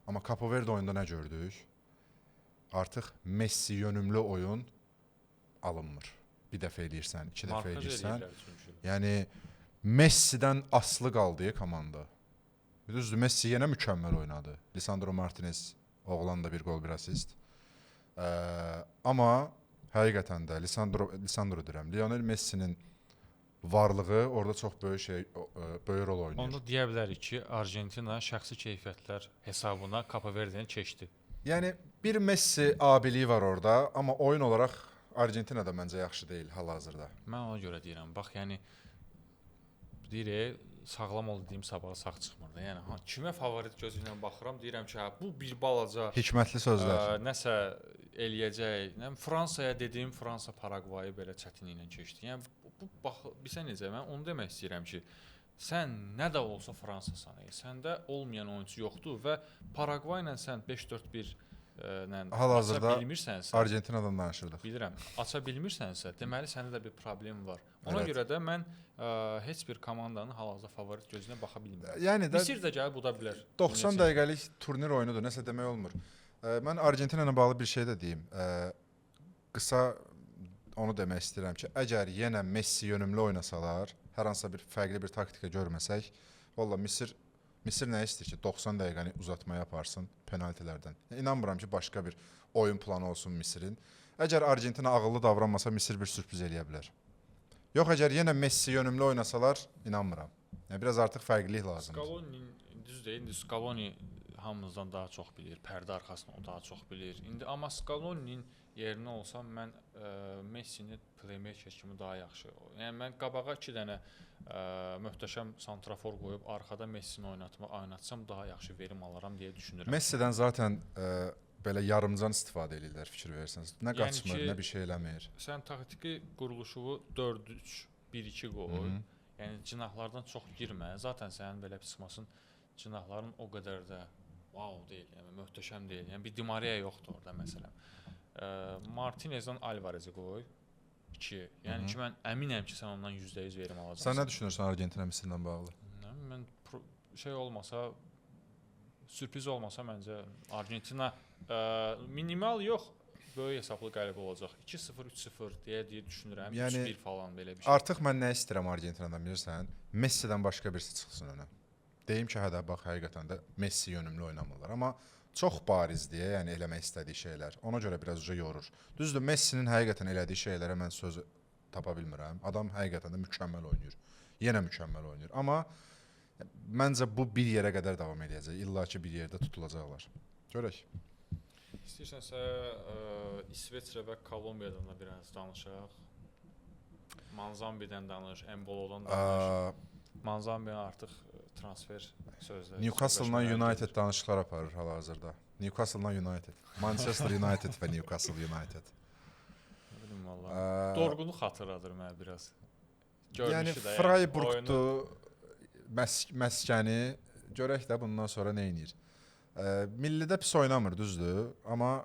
Amma Capo Verde oyunda nə gördük? Artıq Messi yönümlü oyun alınmır. Bir dəfə eləyirsən, iki dəfə eləyirsən. Yəni Messidən asılı qaldı komanda. Düzdür, Messi yenə mükəmməl oynadı. Lisandro Martinez oğlan da bir gol, bir asist. Amma həqiqətən də Lisandro deyirəm, Lionel Messinin varlığı orada çox böyük rol oynayır. Onda deyə bilərik ki, Argentina şəxsi keyfiyyətlər hesabına Capo Verdeni keçdi. Yəni bir Messi abiliyi var orada, amma oyun olaraq Argentina da məncə yaxşı deyil hal-hazırda. Mən ona görə deyirəm, bax, yəni deyirək, sağlam ol dediyim sabaha sağ çıxmır da. Yəni kimə favorit gözü ilə baxıram, deyirəm ki, bu bir balaca hikmətli sözlər. Nəsə eləyəcək. Fransaya dediyim, Fransa Paragvayı belə çətinliklə keçdi. Yəni bu bax, bilsən necə, mən onu demək istəyirəm ki, sən nə də olsa Fransasan, səndə olmayan oyunçu yoxdur və Paragvay ilə sən 5-4-1 hal-hazırda bilmirsənsə, Argentinadan danışırdıq. Bilirəm. Aça bilmirsənsə, deməli səndə də bir problem var. Ona görə də mən heç bir komandanın hal-hazırda favorit gözünə baxa bilmirəm. Yəni də Misir də gəlib uda bilər. 90 dəqiqəlik turnir oyunudur, nəsə demək olmur. Mən Argentina ilə bağlı bir şey də deyim. Qısa onu demək istəyirəm ki, əgər yenə Messi yönümlü oynasalar, hər hansısa bir fərqli bir taktika görməsək, valla Misir nə istəyir ki, 90 dəqiqəni uzatmaya aparsın penaltilərdən. İnanmıram ki, başqa bir oyun planı olsun Misirin. Əgər Argentina ağıllı davranmasa, Misir bir sürpriz eləyə bilər. Yox, əgər yenə Messi yönümlü oynasalar, inanmıram. Yəni, biraz artıq fərqlilik lazımdır. Scaloni, düz deyil, indi Scaloni hamımızdan daha çox bilir, pərdə arxasında o daha çox bilir. Amma Scaloni'nin yerinə olsam, mən Messini playmaker kimi daha yaxşı. Yəni, mən qabağa 2 dənə möhtəşəm santrafor qoyub, arxada Messini oynatsam daha yaxşı verim alaram deyə düşünürəm. Messidən zaten belə yarımcan istifadə edirlər, fikir verirsiniz. Nə qaçmır, nə bir şey eləmir. Sən taktiki quruluşu 4-3-1-2 qoy. Yəni cinahlardan çox girmə. Zaten sənin belə çıxmasın, cinahların o qədər də wow deyil, yəni möhtəşəm deyil. Yəni bir Di Maria yoxdur orada məsələn. Martinezdən Alvarez'i qoy 2. Yəni ki mən əminəm ki sən ondan %100 verim alacaqsan. Sən nə düşünürsən Argentina Misirlə bağlı? mən şey olmasa, sürpriz olmasa məncə Argentina minimal yox, böyük hesablı qələbə olacaq. 2-0, 3-0 deyə düşünürəm. Yəni 3-1 falan belə bir şey. Artıq mən nə istəyirəm Argentinadan bilirsən? Messidən başqa birisi çıxsın önə. Deyim ki, hə də bax həqiqətən də Messi yönümlü oynamırlar, amma çox barizdir, yəni eləmək istədiyi şeylər. Ona görə biraz yorur. Düzdür, Messinin həqiqətən elədiyi şeylərə mən söz tapa bilmirəm. Adam həqiqətən də mükəmməl oynayır. Yenə mükəmməl oynayır. Amma məncə bu bir yerə qədər davam edəcək. İlla ki bir yerdə tutulacaqlar. Görək. İstəyirsənsə İsveçrə və Kolumbiyadan da biraz danışaq. Manzambi'dən danış, Embolo'dan danış. Manzambi'nin artıq transfer sözləri. Newcastle-la United danışıqlar aparır hal-hazırda. Newcastle-la United. Manchester United və Newcastle United. Bilmirəm vallahi. Dorğunu xatırladır mənə biraz. Yəni Freiburgdur məskəni. Görək də bundan sonra nə edir. Millidə pis oynamır, düzdür. Amma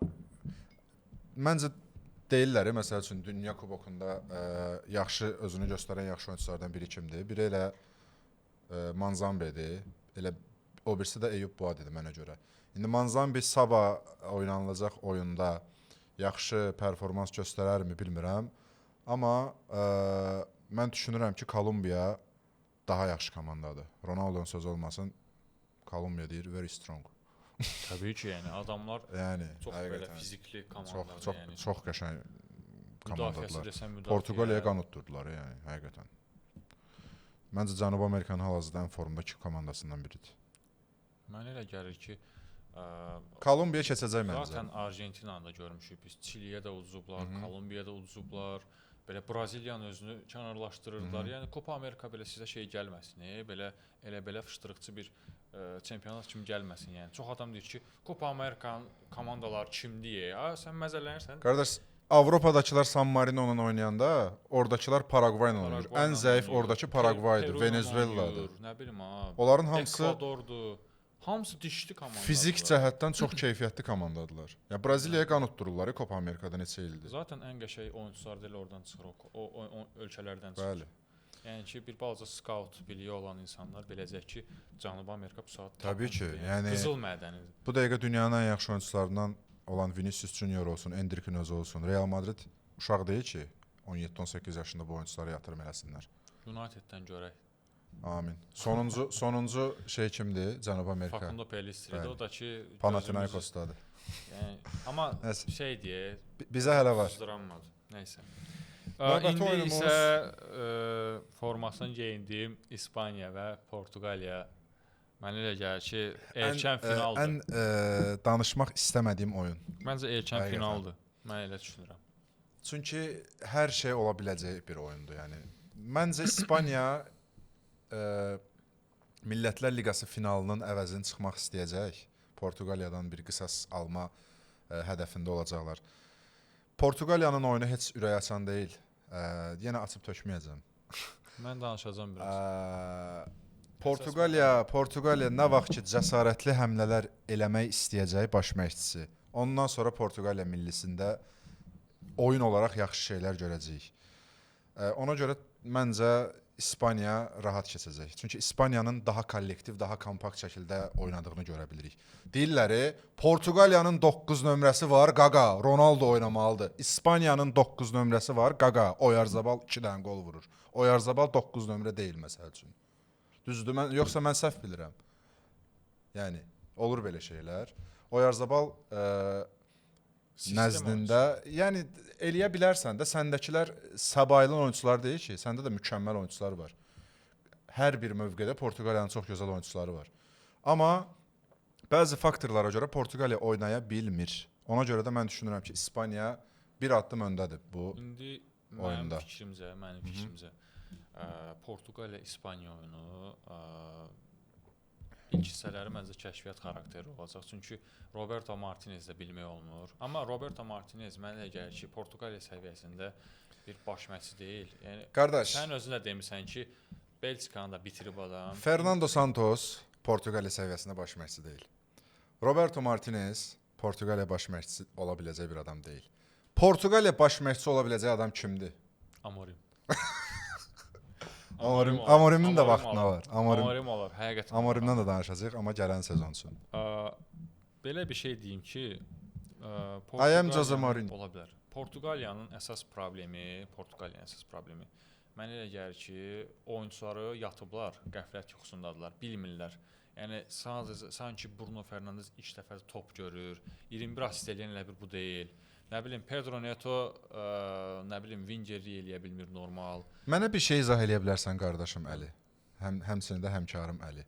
məncə deyirlər, məsəl üçün Dünya Kubokunda yaxşı özünü göstərən yaxşı oyunçulardan biri kimdir? Biri elə Manzambe'dir. Elə o birisi də Eyüp Buadidir mənə görə. İndi Manzambe sabah oynanılacaq oyunda yaxşı performans göstərərmi bilmirəm. Amma mən düşünürəm ki, Kolumbiya daha yaxşı komandadır. Ronaldo'nun sözü olmasın, Kolumbiya deyir, very strong. Təbii ki, yəni adamlar çox belə fizikli komandadır. Çox qəşəng komandadılar. Müdafiəsi Portuqaliyaya qan utdurdular, yəni həqiqətən. Məncə Cənubi Amerikanın hal-hazırda ən formdakı komandasından biridir. Mənə elə gəlir ki, Kolumbiya keçəcək məncə. Zaten Argentinanı da görmüşük biz. Çiliyə də uduzublar, Kolumbiyaya da uduzublar. Belə Braziliyanın özünü kənarlaşdırırdılar. Yəni Copa Amerika belə sizə şey gəlməsin, belə fışdırıqçı bir çempionat kimi gəlməsin. Yəni çox adam deyir ki, Copa Amerikanın komandaları kimdir? Sən məzələnirsən. Qardaş, Avropadakılar San Marino'la oynayanda, oradakılar Paragvayla oynayır. Ən zəif oradakı Paragvaydır, Venezueladır. Nə bilim ha. Onların hamısı Ekvadordur. Hamısı dişli komandadır. Fizik cəhətdən çox keyfiyyətli komandadılar. Ya Braziliyaya qan utdururlar Copa Amerikada neçə ildir. Zaten ən qəşəng oyunçular da elə oradan çıxır, o ölkələrdən çıxır. Bəli. Yəni ki, bir balaca scout biliyi olan insanlar biləcək ki, Cənubi Amerika bu saat təbii ki, yəni qızıl mədənidir. Bu dəqiqə dünyanın ən yaxşı oyunçularından olan Vinicius Junior olsun, Endrick Inozo olsun, Real Madrid uşaq deyil ki, 17-18 yaşında bu oyunçuları yatırım eləsinlər. Uniteddən görək. Amin. Sonuncu şey kimdir? Cənubi Amerika. Facundo Pellistri'dir. O da ki Panathinaikos'dadır. Yəni amma şey deyə bizə hələ var. Uzduranmadı. Nəysə. İndi isə formasını geyindiyim İspaniya və Portuqaliya mənə elə gəlir ki, erkən finaldır. Ən danışmaq istəmədiyim oyun. Məncə erkən finaldır. Mən elə düşünürəm. Çünki hər şey ola biləcək bir oyundur, yəni. Məncə İspaniya Millətlər Liqası finalının əvəzini çıxmaq istəyəcək. Portuqaliyadan bir qisas alma hədəfində olacaqlar. Portuqaliyanın oyunu heç ürək açan deyil. Yenə açıb tökməyəcəm. Mən danışacağam biraz. Portuqaliya nə vaxt ki cəsarətli həmlələr eləmək istəyəcək baş məşqçisi. Ondan sonra Portuqaliya millisində oyun olaraq yaxşı şeylər görəcəyik. Ona görə məncə İspaniya rahat keçəcək. Çünki İspaniyanın daha kollektiv, daha kompakt şəkildə oynadığını görə bilirik. Deyirlər, Portuqaliyanın 9 nömrəsi var, Gaga, Ronaldo oynamalıdır. İspaniyanın 9 nömrəsi var, Gaga, Oyarzabal 2 dənə qol vurur. Oyarzabal 9 nömrə deyil məsəl üçün. Düzdür, yoxsa mən səhv bilirəm. Yəni, olur belə şeylər. Oyarzabal nəzdində, yəni eləyə bilərsən də, səndəkilər səbayılan oyunçular deyil ki, səndə də mükəmməl oyunçular var. Hər bir mövqedə Portuqaliyanın çox gözəl oyunçuları var. Amma bəzi faktorlara görə Portuqaliya oynaya bilmir. Ona görə də mən düşünürəm ki, İspaniya bir addım öndədir bu İndi oyunda. Mənim fikrimcə Portuqaliya İspaniya oyunu İlk hissələri məncə kəşfiyyat xarakterli olacaq. Çünki Roberto Martinez də bilmək olmur. Amma Roberto Martinez mənə gəlir ki, Portuqaliya səviyyəsində bir baş məşqçi deyil. Yəni qardaş, sən özün də demisən ki, Belçikanı da bitirib adam. Fernando Santos Portuqaliya səviyyəsində baş məşqçi deyil. Roberto Martinez Portuqaliya baş məşqçisi ola biləcək bir adam deyil. Portuqaliya baş məşqçisi ola biləcək adam kimdir? Amorim. Amorimin də vaxtına var. Amorim olar, həqiqətən. Amorimdən də danışacağıq, amma gələn sezon üçün. Belə bir şey deyim ki, I am Jose Mourinho. Ola bilər. Portuqaliyanın əsas problemi mənə elə gəlir ki, oyunçuları yatıblar, qəflət yuxusundadılar, bilmirlər. Yəni sanki Bruno Fernandes ilk dəfə top görür, 21 assist eləyən elə bir bu deyil. Nə bilim Pedro Neto, nə bilim Vinger'i eləyə bilmir normal. Mənə bir şey izah eləyə bilərsən qardaşım Əli. Həmçinin də həmkarım Əli.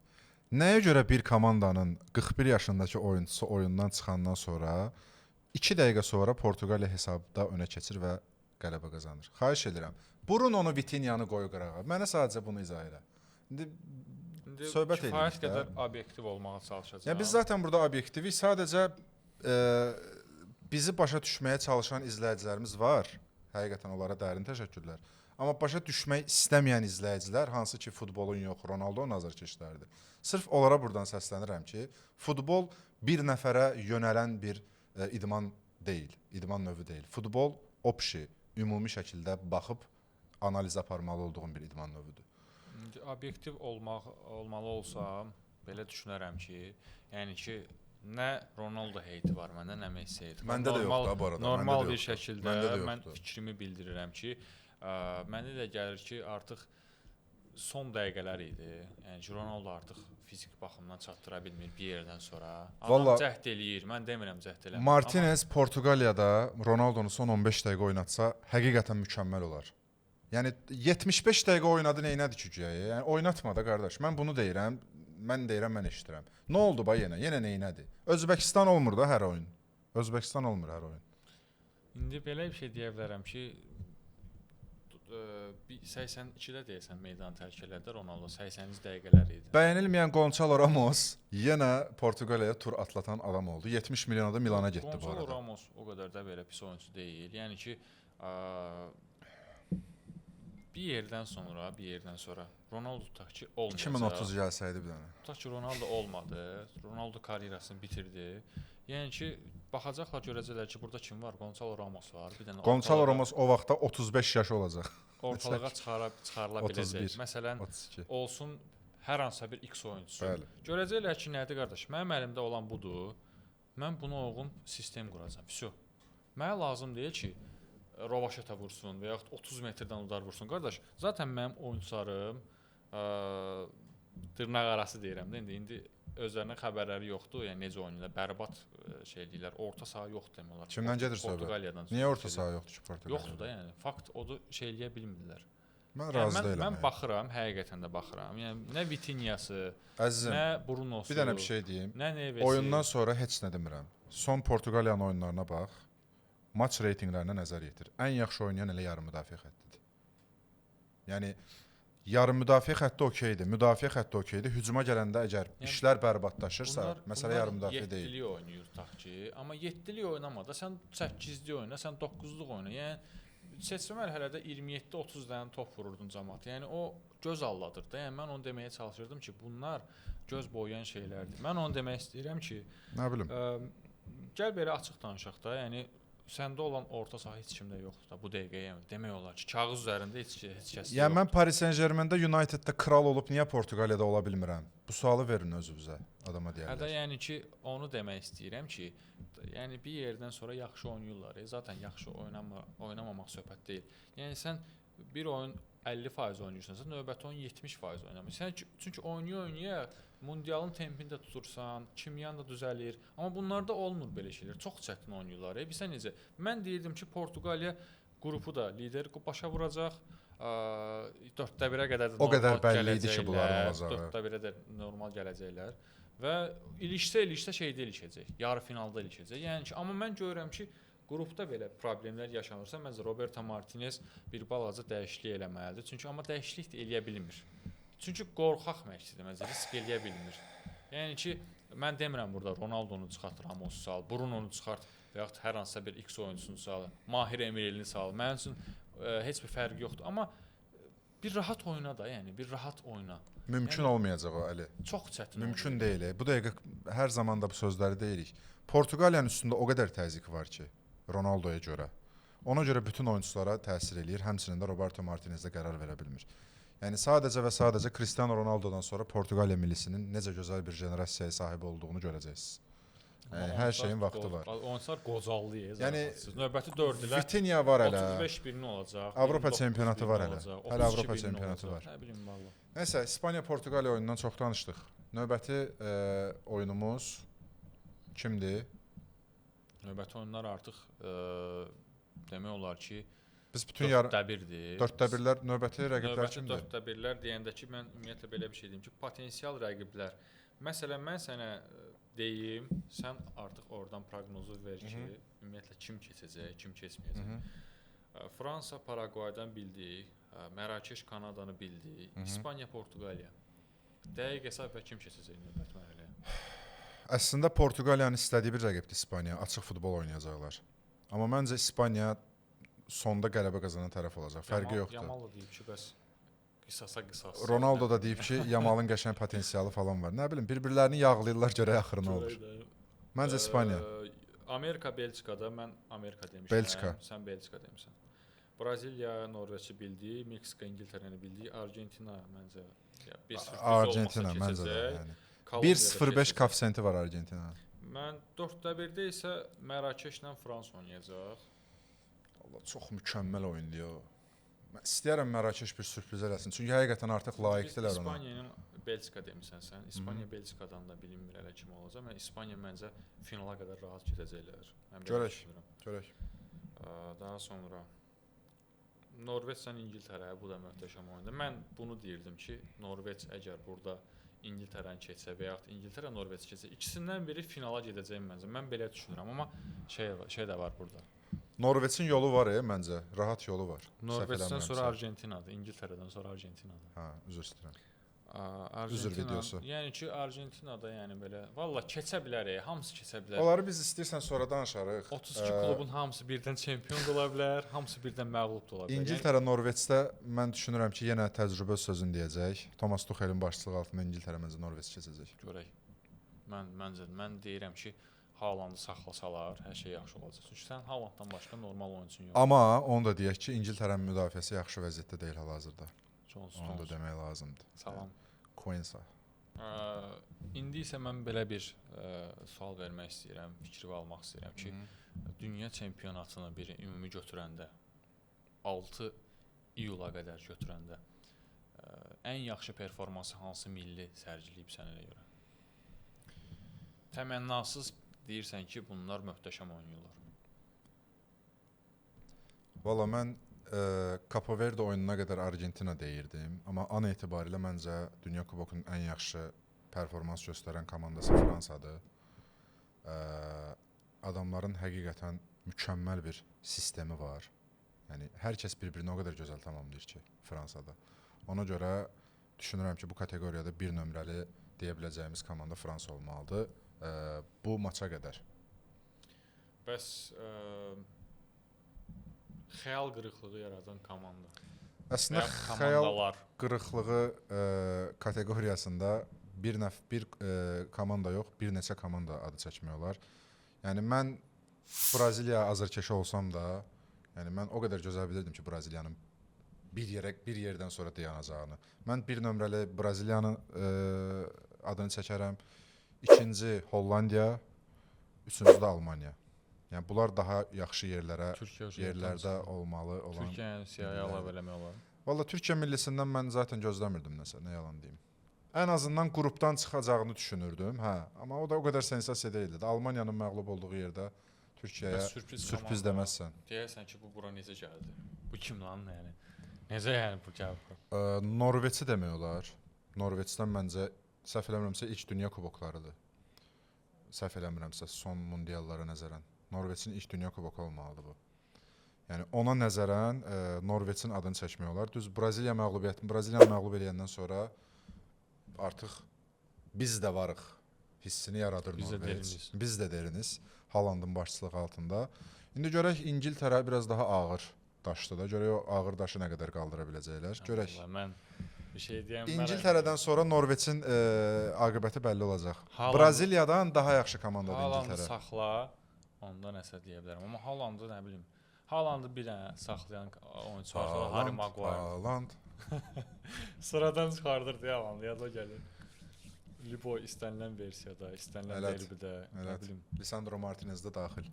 Nəyə görə bir komandanın 41 yaşındakı oyunçusu oyundan çıxandan sonra 2 dəqiqə sonra Portuqaliya hesabda önə keçir və qələbə qazanır? Xahiş edirəm. Brunonu, Vitinyanı qoy qırağa. Mənə sadəcə bunu izah elə. İndi söhbət edirik. Kifayət qədər obyektiv olmağa çalışacağıq. Ya biz zaten burada obyektivik. Sadəcə bizi başa düşməyə çalışan izləyicilərimiz var. Həqiqətən onlara dərin təşəkkürlər. Amma başa düşmək istəməyən izləyicilər, hansı ki futbolun yox, Ronaldo nazarkeşləridir. Sırf onlara buradan səslənirəm ki, futbol bir nəfərə yönələn bir idman deyil, idman növü deyil. Futbol opşi, ümumi şəkildə baxıb analiz aparmalı olduğum bir idman növüdür. Obyektiv olmalı olsam, belə düşünərəm ki, yəni ki, nə Ronaldo heyti var məndə, nə Messi heyti var. Məndə də yoxdur bu arada. Normal bir şəkildə mən fikrimi bildirirəm ki, mənə də gəlir ki, artıq son dəqiqələr idi. Yəni ki, Ronaldo artıq fizik baxımdan çatdıra bilmir bir yerdən sonra. Adam cəhd eləyir, mən demirəm cəhd eləmir. Martinez Portuqaliyada Ronaldonu son 15 dəqiqə oynatsa, həqiqətən mükəmməl olar. Yəni 75 dəqiqə oynadı neynədir ki güya? Yəni oynatma da qardaş. Mən bunu deyirəm, mən eşidirəm. Nə oldu ba yenə? Yenə neynədir? Özbəkistan olmur da hər oyun. Özbəkistan olmur hər oyun. İndi belə bir şey deyə bilərəm ki, 82-də deyəsən meydanı tərk elədi Ronaldo, 80-ci dəqiqələr idi. Bəyənilməyən Gonçalo Ramos yenə Portuqaliyaya tur atlatan adam oldu. 70 milyona da Milana getdi bu arada. Gonçalo Ramos o qədər də belə pis oyunçu deyil. Yəni ki, bir yerdən sonra Ronaldo tutaq ki, olmayacaq. 2030 gəlsəydi bir dənə. Tutaq ki, Ronaldo olmadı. Ronaldo karyerasını bitirdi. Yəni ki, baxacaqlar, görəcəklər ki, burada kim var? Gonçalo Ramos var. Bir dənə Gonçalo Ramos o vaxtda 35 yaşı olacaq. Ortalığa çıxarıla biləcək. Məsələn, 32. olsun hər hansısa bir X oyunçusu. Bəli. Görəcəklər ki, nədir qardaş? Mənim əlimdə olan budur. Mən buna uyğun sistem quracağam. Vəsə. Mənə lazım deyil ki, rovaşata vursun və yaxud 30 metrdən udar vursun. Qardaş, zaten mənim oyunçularım dırnaq arası deyirəm də, indi özlərinə xəbərləri yoxdur, yəni necə oynayırlar, bərbad şey deyirlər, orta saha yoxdur demək olar. Kimdən gedir söhbət? Portuqaliyadan. Niyə orta saha yoxdur ki, Portuqaliyada? Yoxdur da, yəni fakt odur, şey eləyə bilmirlər. Mən razı deyiləm. Mən baxıram, həqiqətən də baxıram. Yəni nə Vitinhası, əzizim, nə Brunosu. Bir dənə bir şey deyim. Nə Nevesi. Oyundan sonra heç nə demirəm. Son Portuqaliyanın oyunlarına bax. Maç reytinqlərinə nəzər yetir. Ən yaxşı oynayan elə yarım müdafiə xəttidir. Yəni yarım müdafiə xətti okeydir, müdafiə xətti okeydir. Hücuma gələndə əgər işlər bərbadlaşırsa, məsələ yarım müdafiə deyil. 7-lik oynayır tutaq ki, amma 7-lik oynamada sən 8-lik oyna, sən 9-luq oyna. Yəni seçmə mərhələdə 27-30 dənə top vururdun cəmaət. Yəni o göz alladır da. Yəni mən onu deməyə çalışırdım ki, bunlar göz boyayan şeylərdir. Mən onu demək istəyirəm ki, nə bilim. Gəl belə açıq danışaq da. Yəni səndə olan orta saha heç kimdə yoxdur da bu dəqiqəyə. Demək olar ki, kağız üzərində heç kəs yoxdur. Yəni mən Paris Saint-Germain-də United-də kral olub niyə Portuqaliyada ola bilmirəm? Bu sualı verin özünüzə, adama deyərlər. Hətta yəni ki, onu demək istəyirəm ki, yəni bir yerdən sonra yaxşı oynayırlar. Zaten yaxşı oynamamaq söhbət deyil. Yəni sən bir oyun 50% oynayırsansa, növbəti oyun 70% oynamırsan. Çünki oynaya mundialın tempində tutursan, kimyan da düzəlir. Amma bunlarda olmur belə şeylər. Çox çətin oynayırlar. Bilirsən necə? Mən deyirdim ki, Portuqaliya qrupu da lider başa vuracaq. 4-1-ə qədər də o qədər bəlli idi ki, bunların olacağı. 4-1-ə də normal gələcəklər və ilişsə şey ilişəcək. Yarı finalda ilişəcək. Yəni ki, amma mən görürəm ki, qrupda belə problemlər yaşanırsa, məncə Roberto Martinez bir balaca dəyişiklik eləməlidir. Çünki amma dəyişiklik də eləyə bilmir. Çünki qorxaq məşqçidir, məncə risk eləyə bilmir. Yəni ki, mən demirəm burada Ronaldonu çıxart, Ramosu sal, Brunonu çıxart və yaxud hər hansısa bir X oyunçusunu sal, Mahir Emirelini sal. Mənim üçün heç bir fərqi yoxdur. Amma bir rahat oyna da, yəni bir rahat oyna. Mümkün olmayacaq o Əli. Çox çətin. Mümkün deyil. Bu dəqiqə hər zaman da bu sözləri deyirik. Portuqaliyanın üstündə o qədər təzyiq var ki, Ronaldoya görə. Ona görə bütün oyunçulara təsir eləyir, həmçinin də Roberto Martinez də qərar verə bilmir. Yəni sadəcə və sadəcə Cristiano Ronaldodan sonra Portuqaliya millisinin necə gözəl bir generasiyaya sahib olduğunu görəcəksiniz. Yəni hər şeyin vaxtı var. Oyunçular qocaldı. Yəni növbəti 4 ilə Vitinha var hələ. 35 birini olacaq. Avropa çempionatı var hələ. Hələ Avropa 32 birini çempionatı olacaq. var. Nə bilim valla. Nəsə, İspaniya-Portuqaliya oyunundan çox danışdıq. Növbəti oyunumuz kimdir? Növbəti oyunlar artıq demək olar ki, Biz bütün 4-də 1-dir. 4-də 1-lər növbəti rəqiblər Növbəti kimdir? 4-də 1-lər deyəndə ki, mən ümumiyyətlə belə bir şey deyim ki, potensial rəqiblər. Məsələn, mən sənə deyim, sən artıq oradan proqnozu ver ki, ümumiyyətlə kim keçəcək, kim keçməyəcək. Fransa Paragvaydan bildik, Mərakeş Kanadanı bildik, İspaniya Portuqaliya. Dəqiq hesab və kim keçəcək növbəti mərhələyə? Əslində Portuqaliyanın istədiyi bir rəqibdir İspaniya. Açıq futbol oynayacaqlar. Amma məncə İspaniya sonda qələbə qazanan tərəf olacaq. Fərqi yoxdur. Yamal da deyib ki, bəs qisasa qisas. Ronaldo da deyib ki, Yamalın qəşəng potensialı falan var. Nə bilim, bir-birlərini yağlayırlar, görək axırı nə olur. Məncə İspaniya. Amerika, Belçikada mən Amerika demişəm. Belçika. Sən Belçika demisən. Braziliya, Norveçi bildi, Meksika, İngiltərəni bildi, Argentina məncə bir sürpriz Argentina olmasa məncə də keçəcək. yəni. Kolumbiya da 1-0-5 keçəcək. koeffisiyenti var Argentina. Mən 4-də 1-də isə Mərakeşlə Fransa oynayacaq. Allah, çox mükəmməl oyundur. Mən istəyirəm Mərakeş bir sürpriz eləsin. Çünki həqiqətən artıq layiqdilər ona. İspaniyanın Belçika demisən sən. İspaniya Belçikadan da bilinmir hələ kim olacaq. Mən İspaniya məncə finala qədər rahat gedəcəklər. Mən belə Görək. düşünürəm. Görək. Daha sonra Norveçlə İngiltərə, bu da möhtəşəm oyundur. Mən bunu deyirdim ki, Norveç əgər burada İngiltərəni keçsə və yaxud İngiltərə Norveç keçsə, ikisindən biri finala gedəcək məncə. Mən belə düşünürəm, amma şey də var burada. Norveçin yolu var məncə. Rahat yolu var. Norveçdən sonra Argentinadır, İngiltərədən sonra Argentinadır. Hə, üzr istəyirəm. Argentina, Üzr videosu. Yəni ki, Argentinada yəni belə valla keçə bilər, hamısı keçə bilər. Onları biz istəyirsən sonra danışarıq. 32 klubun hamısı birdən çempion da ola bilər, hamısı birdən məğlub da ola bilər. İngiltərə Norveçdə mən düşünürəm ki, yenə təcrübə sözün deyəcək. Thomas Tuchel'in başçılığı altında İngiltərə məncə Norveç keçəcək. Görək. Mən deyirəm ki, Haalandı saxlasalar, hər şey yaxşı olacaq. Çünki sən Haalanddan başqa normal oyunçun yoxdur. Amma onu da deyək ki, İngiltərənin müdafiəsi yaxşı vəziyyətdə deyil hal-hazırda. Onu da demək lazımdır. Salam. Queensa. İndi isə mən belə bir sual vermək istəyirəm, fikrimi almaq istəyirəm ki, dünya çempionatını bir ümumi götürəndə 6 iyula qədər götürəndə ən yaxşı performansı hansı milli sərgiləyib sənə görə? Təmənnasız deyirsən ki, bunlar möhtəşəm oynayırlar. Valla mən Capo Verde oyununa qədər Argentina deyirdim. Amma an etibarilə məncə Dünya Kubokunun ən yaxşı performans göstərən komandası Fransadır. Adamların həqiqətən mükəmməl bir sistemi var. Yəni hər kəs bir-birini o qədər gözəl tamamlayır ki, Fransada. Ona görə düşünürəm ki, bu kateqoriyada bir nömrəli deyə biləcəyimiz komanda Fransa olmalıdır. Bu maça qədər. Bəs xəyal qırıqlığı yaradan komanda. Əslində xəyal qırıqlığı kateqoriyasında bir komanda yox, bir neçə komanda adı çəkmək olar. Yəni mən Braziliya azarkeşi olsam da, yəni mən o qədər gözəl bilirdim ki, Braziliyanın bir yerdən sonra dayanacağını. Mən bir nömrəli Braziliyanın adını çəkərəm. İkinci Hollandiya, üçüncü də Almaniya. Yəni bunlar daha yaxşı yerlərdə olmalı olan. Türkiyəni siyahıya əlavə eləmək olar. Valla Türkiyə millisindən mən zaten gözləmirdim nəsə, nə yalan deyim. Ən azından qrupdan çıxacağını düşünürdüm, hə. Amma o da o qədər sensasiya deyildi. Almaniyanın məğlub olduğu yerdə Türkiyəyə sürpriz deməzsən. Deyərsən ki, bu bura necə gəldi? Bu kim lan yəni? Necə yəni bu gəldi? Norveçi demək olar. Norveçdən məncə səhv eləmirəmsə ilk dünya kuboklarıdır. Səhv eləmirəmsə son mundiallara nəzərən. Norveçin ilk dünya kuboku olmalıdır bu. Yəni ona nəzərən Norveçin adını çəkmək olar. Düz Braziliyanı məğlub edəndən sonra artıq biz də varıq hissini yaradır Norveç. Biz də deriniz Haalandın başçılığı altında. İndi görək İngiltərə biraz daha ağır daşdı da. Görək o ağır daşı nə qədər qaldıra biləcəklər. Görək. Mən bir şey deyəm. İngiltərədən sonra Norveçin aqibəti bəlli olacaq. Braziliyadan daha yaxşı komandadır İngiltərə. Haalandı saxla, onda nəsə deyə bilərəm. Amma Haalandı nə bilim. Haalandı bir dənə saxlayan oyunçu var, Harry Maguire. Sıradan çıxardır deyə aman, yada gəlir. Libo istənilən versiyada, istənilən Elət, derbidə, nə elət. bilim. Lisandro Martinez də daxil.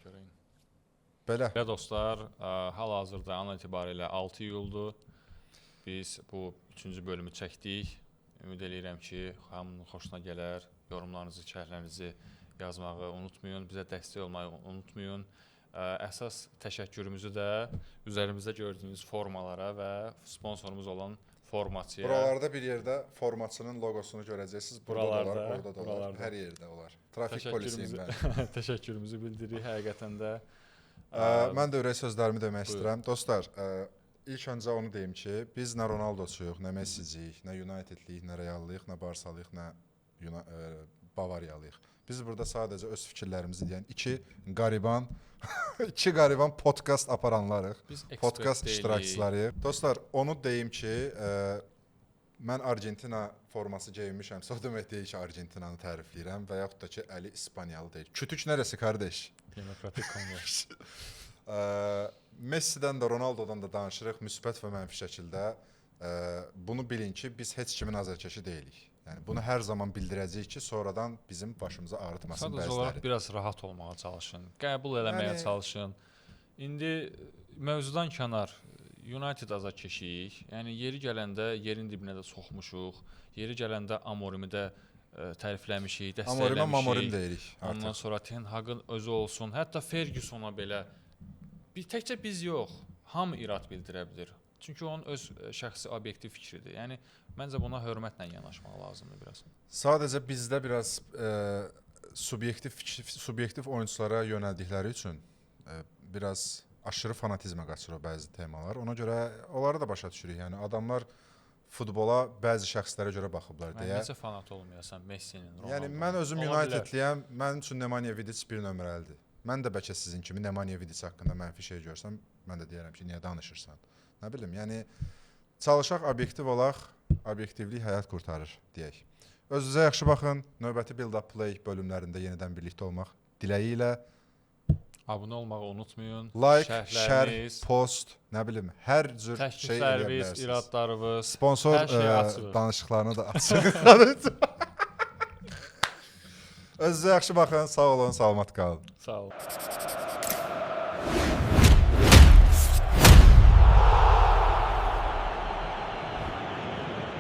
Görəyin. Belə. Belə dostlar, hal-hazırda an etibarilə 6 iyuldur. Biz bu 3-cü bölümü çəkdik. Ümid eləyirəm ki, hamının xoşuna gələr. Yorumlarınızı, şərhlərinizi yazmağı unutmayın. Bizə dəstək olmayı unutmayın. Əsas təşəkkürümüzü də üzərimizdə gördüyünüz formalara və sponsorumuz olan Formaçıya. Buralarda bir yerdə formaçının loqosunu görəcəksiniz. Burada da olar, orada da olar. buralarda. Hər yerdə olar. Trafik polisiyim mən. Təşəkkürümüzü bildiririk həqiqətən də. Mən də ürək sözlərimi demək Buyurun. istəyirəm. Dostlar, ilk öncə onu deyim ki, biz nə Ronaldoçuyuq, nə Messiciyik, nə Unitedliyik, nə Reallıyıq, nə Barsalıyıq, nə Bavariyalıyıq. Biz burada sadəcə öz fikirlərimizi deyən iki qariban podkast aparanlarıq. Biz Podkast ekspert iştirakçılarıyıq. Dostlar, onu deyim ki, mən Argentina forması geyinmişəmsə, o demək deyil ki, Argentinanı tərifləyirəm və yaxud da ki, Əli İspaniyalı deyil. Kütük neresi kardeş? Demokratik Kongo. Messidən də, Ronaldodan da danışırıq müsbət və mənfi şəkildə. Bunu bilin ki, biz heç kimin azarkeşi deyilik. Yəni bunu hər zaman bildirəcəyik ki, sonradan bizim başımıza ağrıtmasın Sadəcə olaraq bəziləri. biraz rahat olmağa çalışın. Qəbul eləməyə çalışın. İndi mövzudan kənar United azarkeşiyik. Yəni yeri gələndə yerin dibinə də soxmuşuq. Yeri gələndə Amorimi də tərifləmişik, dəstəkləmişik. Amorim deyirik artıq. Ondan sonra Ten Hag'ın özü olsun, hətta Fergusona belə təkcə biz yox, hamı irad bildirə bilər. Çünki onun öz şəxsi obyektiv fikridir. Yəni məncə buna hörmətlə yanaşmaq lazımdır biraz. Sadəcə bizdə biraz subyektiv oyunçulara yönəldikləri üçün biraz aşırı fanatizmə qaçır o bəzi temalar. Ona görə onları da başa düşürük. Yəni adamlar futbola bəzi şəxslərə görə baxıblar deyə. Necə fanat olmayasan Messinin, Ronaldo'nun? Yəni mən özüm Unitedliyəm. Mənim üçün Nemanja Vidic bir nömrəlidir. Mən də bəlkə sizin kimi Nemanja Vidic haqqında mənfi şey görsəm, mən də deyərəm ki, niyə danışırsan? Nə bilim, yəni çalışaq obyektiv olaq, obyektivlik həyat qurtarır deyək. Özünüzə yaxşı baxın. Növbəti Build Up Play bölümlərində yenidən birlikdə olmaq diləyi ilə abunə olmağı unutmayın. like, share, post, nə bilim, hər cür şey eləyə təklifləriniz, bilərsiniz. iradlarınız, Sponsor hər şey açıq. danışıqlarını da açıq. Özünüzə yaxşı baxın. Sağ olun, salamat qalın. Sağ olun.